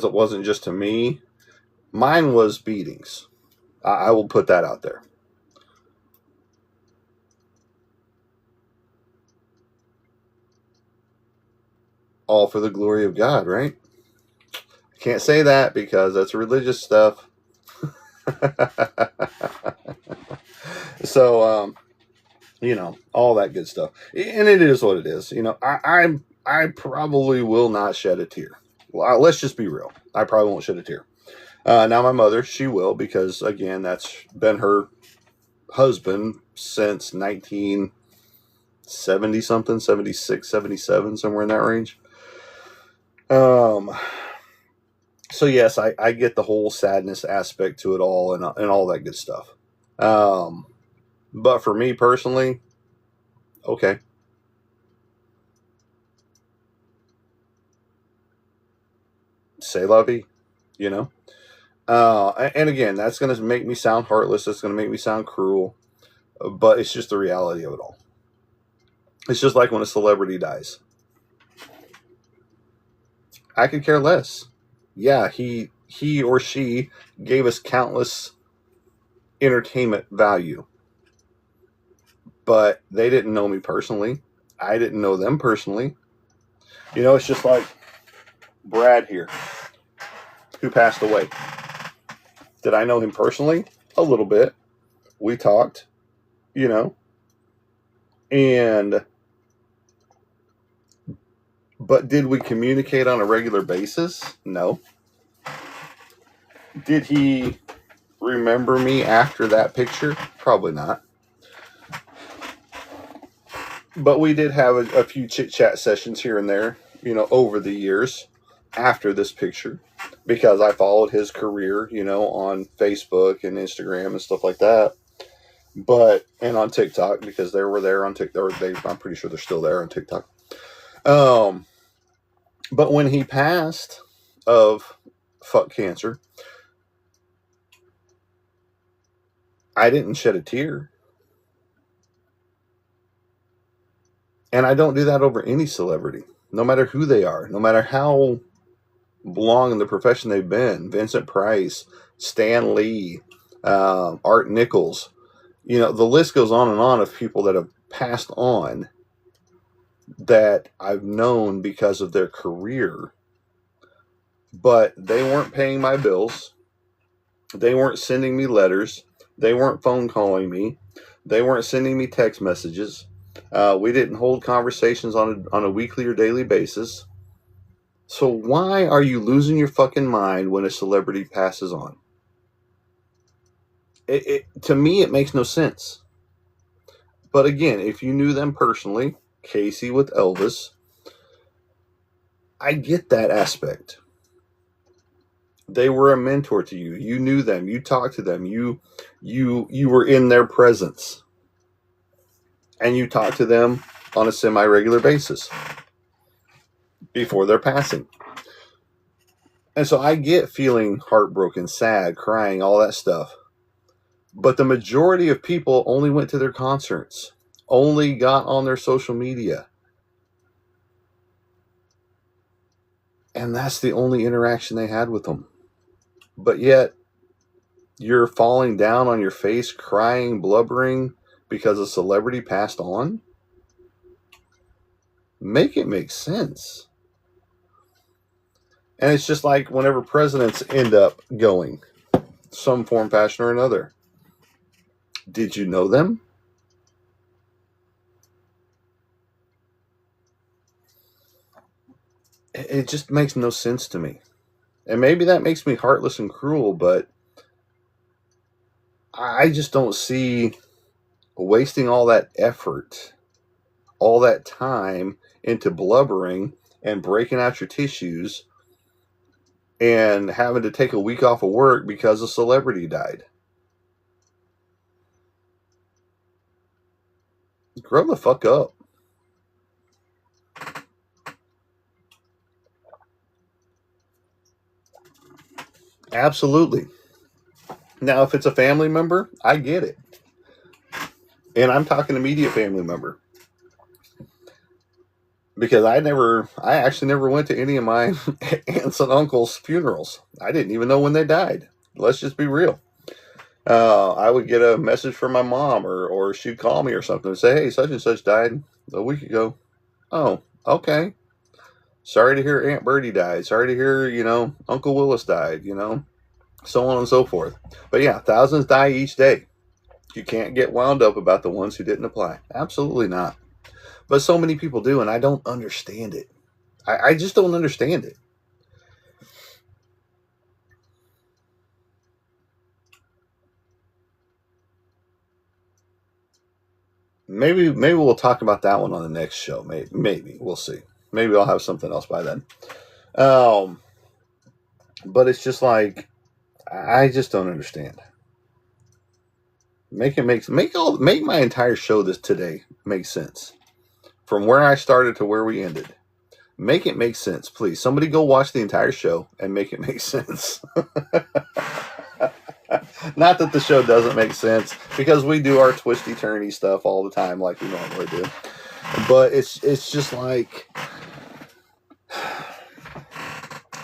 it wasn't just to me. Mine was beatings. I will put that out there. All for the glory of God, right? Can't say that because that's religious stuff. So, all that good stuff. And it is what it is. I probably will not shed a tear. Well, let's just be real. I probably won't shed a tear. Now, my mother, she will, because, again, that's been her husband since 1970 something, 76, 77, somewhere in that range. So yes, I get the whole sadness aspect to it all, and all that good stuff. But for me personally, okay. C'est la vie, you know? And again, that's going to make me sound heartless. That's going to make me sound cruel. But it's just the reality of it all. It's just like when a celebrity dies. I could care less. Yeah, he or she gave us countless entertainment value. But they didn't know me personally. I didn't know them personally. It's just like Brad here, who passed away. Did I know him personally? A little bit. We talked, and but did we communicate on a regular basis? No. Did he remember me after that picture? Probably not. But we did have a few chit-chat sessions here and there, over the years after this picture, because I followed his career, on Facebook and Instagram and stuff like that. And on TikTok, because they were there on TikTok. I'm pretty sure they're still there on TikTok. But when he passed of fuck cancer, I didn't shed a tear. And I don't do that over any celebrity, no matter who they are, no matter how long in the profession they've been. Vincent Price, Stan Lee, Art Nichols. The list goes on and on of people that have passed on that I've known because of their career. But they weren't paying my bills. They weren't sending me letters. They weren't phone calling me. They weren't sending me text messages. We didn't hold conversations on a weekly or daily basis. So why are you losing your fucking mind when a celebrity passes on? To me, it makes no sense. But again, if you knew them personally, Casey with Elvis, I get that aspect. They were a mentor to you. You knew them. You talked to them. You were in their presence. And you talked to them on a semi-regular basis before their passing. And so I get feeling heartbroken, sad, crying, all that stuff. But the majority of people only went to their concerts, only got on their social media. And that's the only interaction they had with them. But yet, You're falling down on your face, crying, blubbering because a celebrity passed on? Make it make sense. And it's just like whenever presidents end up going, some form, fashion, or another. Did you know them? It just makes no sense to me. And maybe that makes me heartless and cruel, but I just don't see wasting all that effort, all that time into blubbering and breaking out your tissues and having to take a week off of work because a celebrity died. Grow the fuck up. Absolutely. Now, if it's a family member, I get it. And I'm talking immediate family member. Because I actually never went to any of my aunts and uncles' funerals. I didn't even know when they died. Let's just be real. I would get a message from my mom, or she'd call me or something and say, hey, such and such died a week ago. Oh, okay. Sorry to hear Aunt Bertie died. Sorry to hear, Uncle Willis died, so on and so forth. But yeah, thousands die each day. You can't get wound up about the ones who didn't apply. Absolutely not. But so many people do, and I don't understand it. I just don't understand it. Maybe we'll talk about that one on the next show. Maybe we'll see. Maybe I'll have something else by then. But it's just like I just don't understand. Make my entire show today make sense. From where I started to where we ended. Make it make sense, please. Somebody go watch the entire show and make it make sense. Not that the show doesn't make sense, because we do our twisty turny stuff all the time like we normally do. But it's just like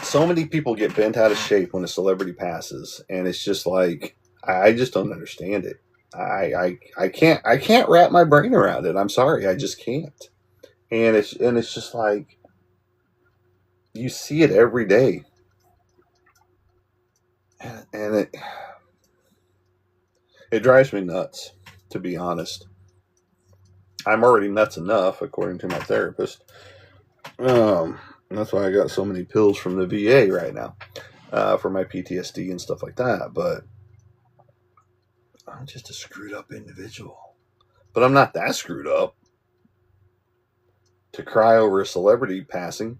so many people get bent out of shape when a celebrity passes, and it's just like I just don't understand it. I can't wrap my brain around it. I'm sorry, I just can't. And it's just like you see it every day, and it drives me nuts, to be honest. I'm already nuts enough, according to my therapist. That's why I got so many pills from the VA right now for my PTSD and stuff like that. But I'm just a screwed up individual. But I'm not that screwed up to cry over a celebrity passing,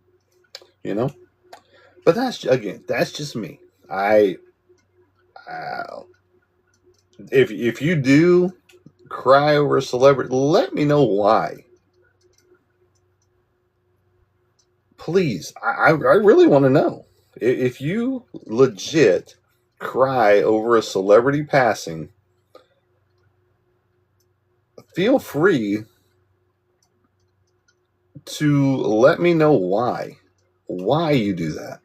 But that's just me. If you do cry over a celebrity, let me know why. Please, I really want to know. If you legit cry over a celebrity passing, feel free to let me know why you do that.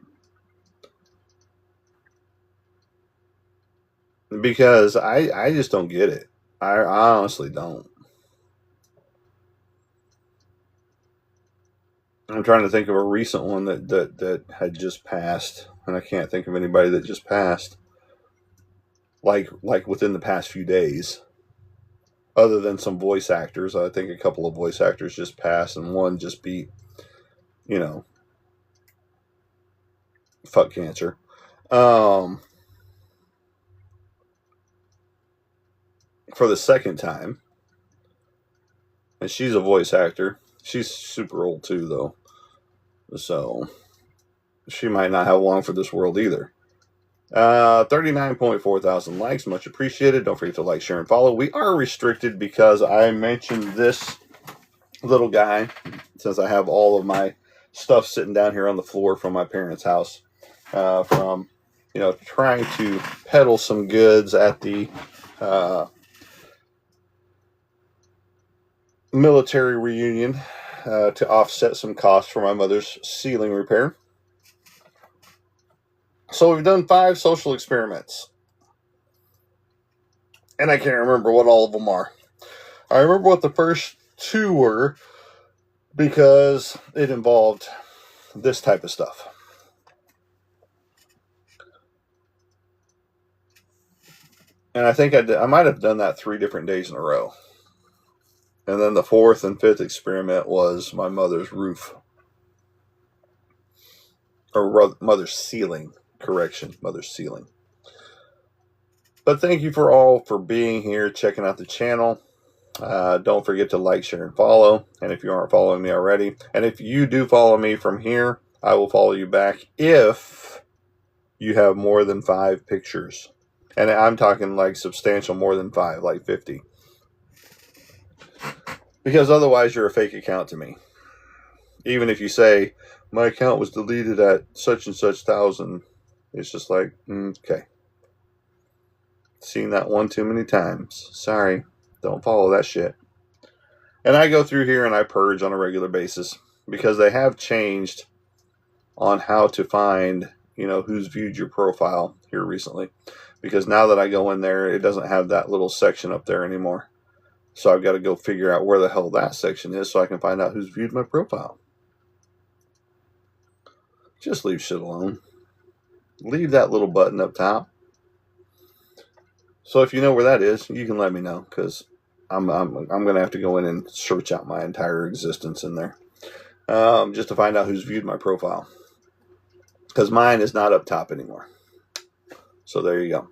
Because I just don't get it. I honestly don't. I'm trying to think of a recent one that had just passed, and I can't think of anybody that just passed. Like within the past few days. Other than some voice actors, I think a couple of voice actors just passed, and one just beat, fuck cancer. For the second time. And she's a voice actor. She's super old too, though. So she might not have long for this world either. 39.4 thousand likes. Much appreciated. Don't forget to like, share, and follow. We are restricted because I mentioned this little guy, since I have all of my stuff sitting down here on the floor from my parents' house, from trying to peddle some goods at the military reunion to offset some costs for my mother's ceiling repair. So we've done 5 social experiments. And I can't remember what all of them are. I remember what the first two were because it involved this type of stuff. And I think I might have done that 3 different days in a row. And then the 4th and 5th experiment was my mother's roof. Or mother's ceiling. Correction, mother's ceiling. But thank you for being here, checking out the channel. Don't forget to like, share, and follow. And if you aren't following me already, and if you do follow me from here, I will follow you back if you have more than 5 pictures. And I'm talking like substantial more than 5, like 50. Because otherwise you're a fake account to me. Even if you say, my account was deleted at such and such thousand, it's just like, okay. Seen that one too many times. Sorry. Don't follow that shit. And I go through here and I purge on a regular basis. Because they have changed on how to find, who's viewed your profile here recently. Because now that I go in there, it doesn't have that little section up there anymore. So I've got to go figure out where the hell that section is so I can find out who's viewed my profile. Just leave shit alone. Leave that little button up top. So if you know where that is, you can let me know, because I'm going to have to go in and search out my entire existence in there. Just to find out who's viewed my profile. Because mine is not up top anymore. So there you go.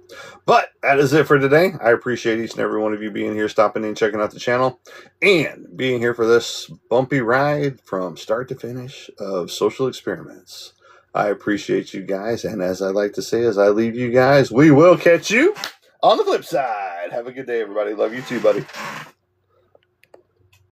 But that is it for today. I appreciate each and every one of you being here, stopping in, checking out the channel, and being here for this bumpy ride from start to finish of social experiments. I appreciate you guys, and as I like to say as I leave you guys, we will catch you on the flip side. Have a good day, everybody. Love you too, buddy.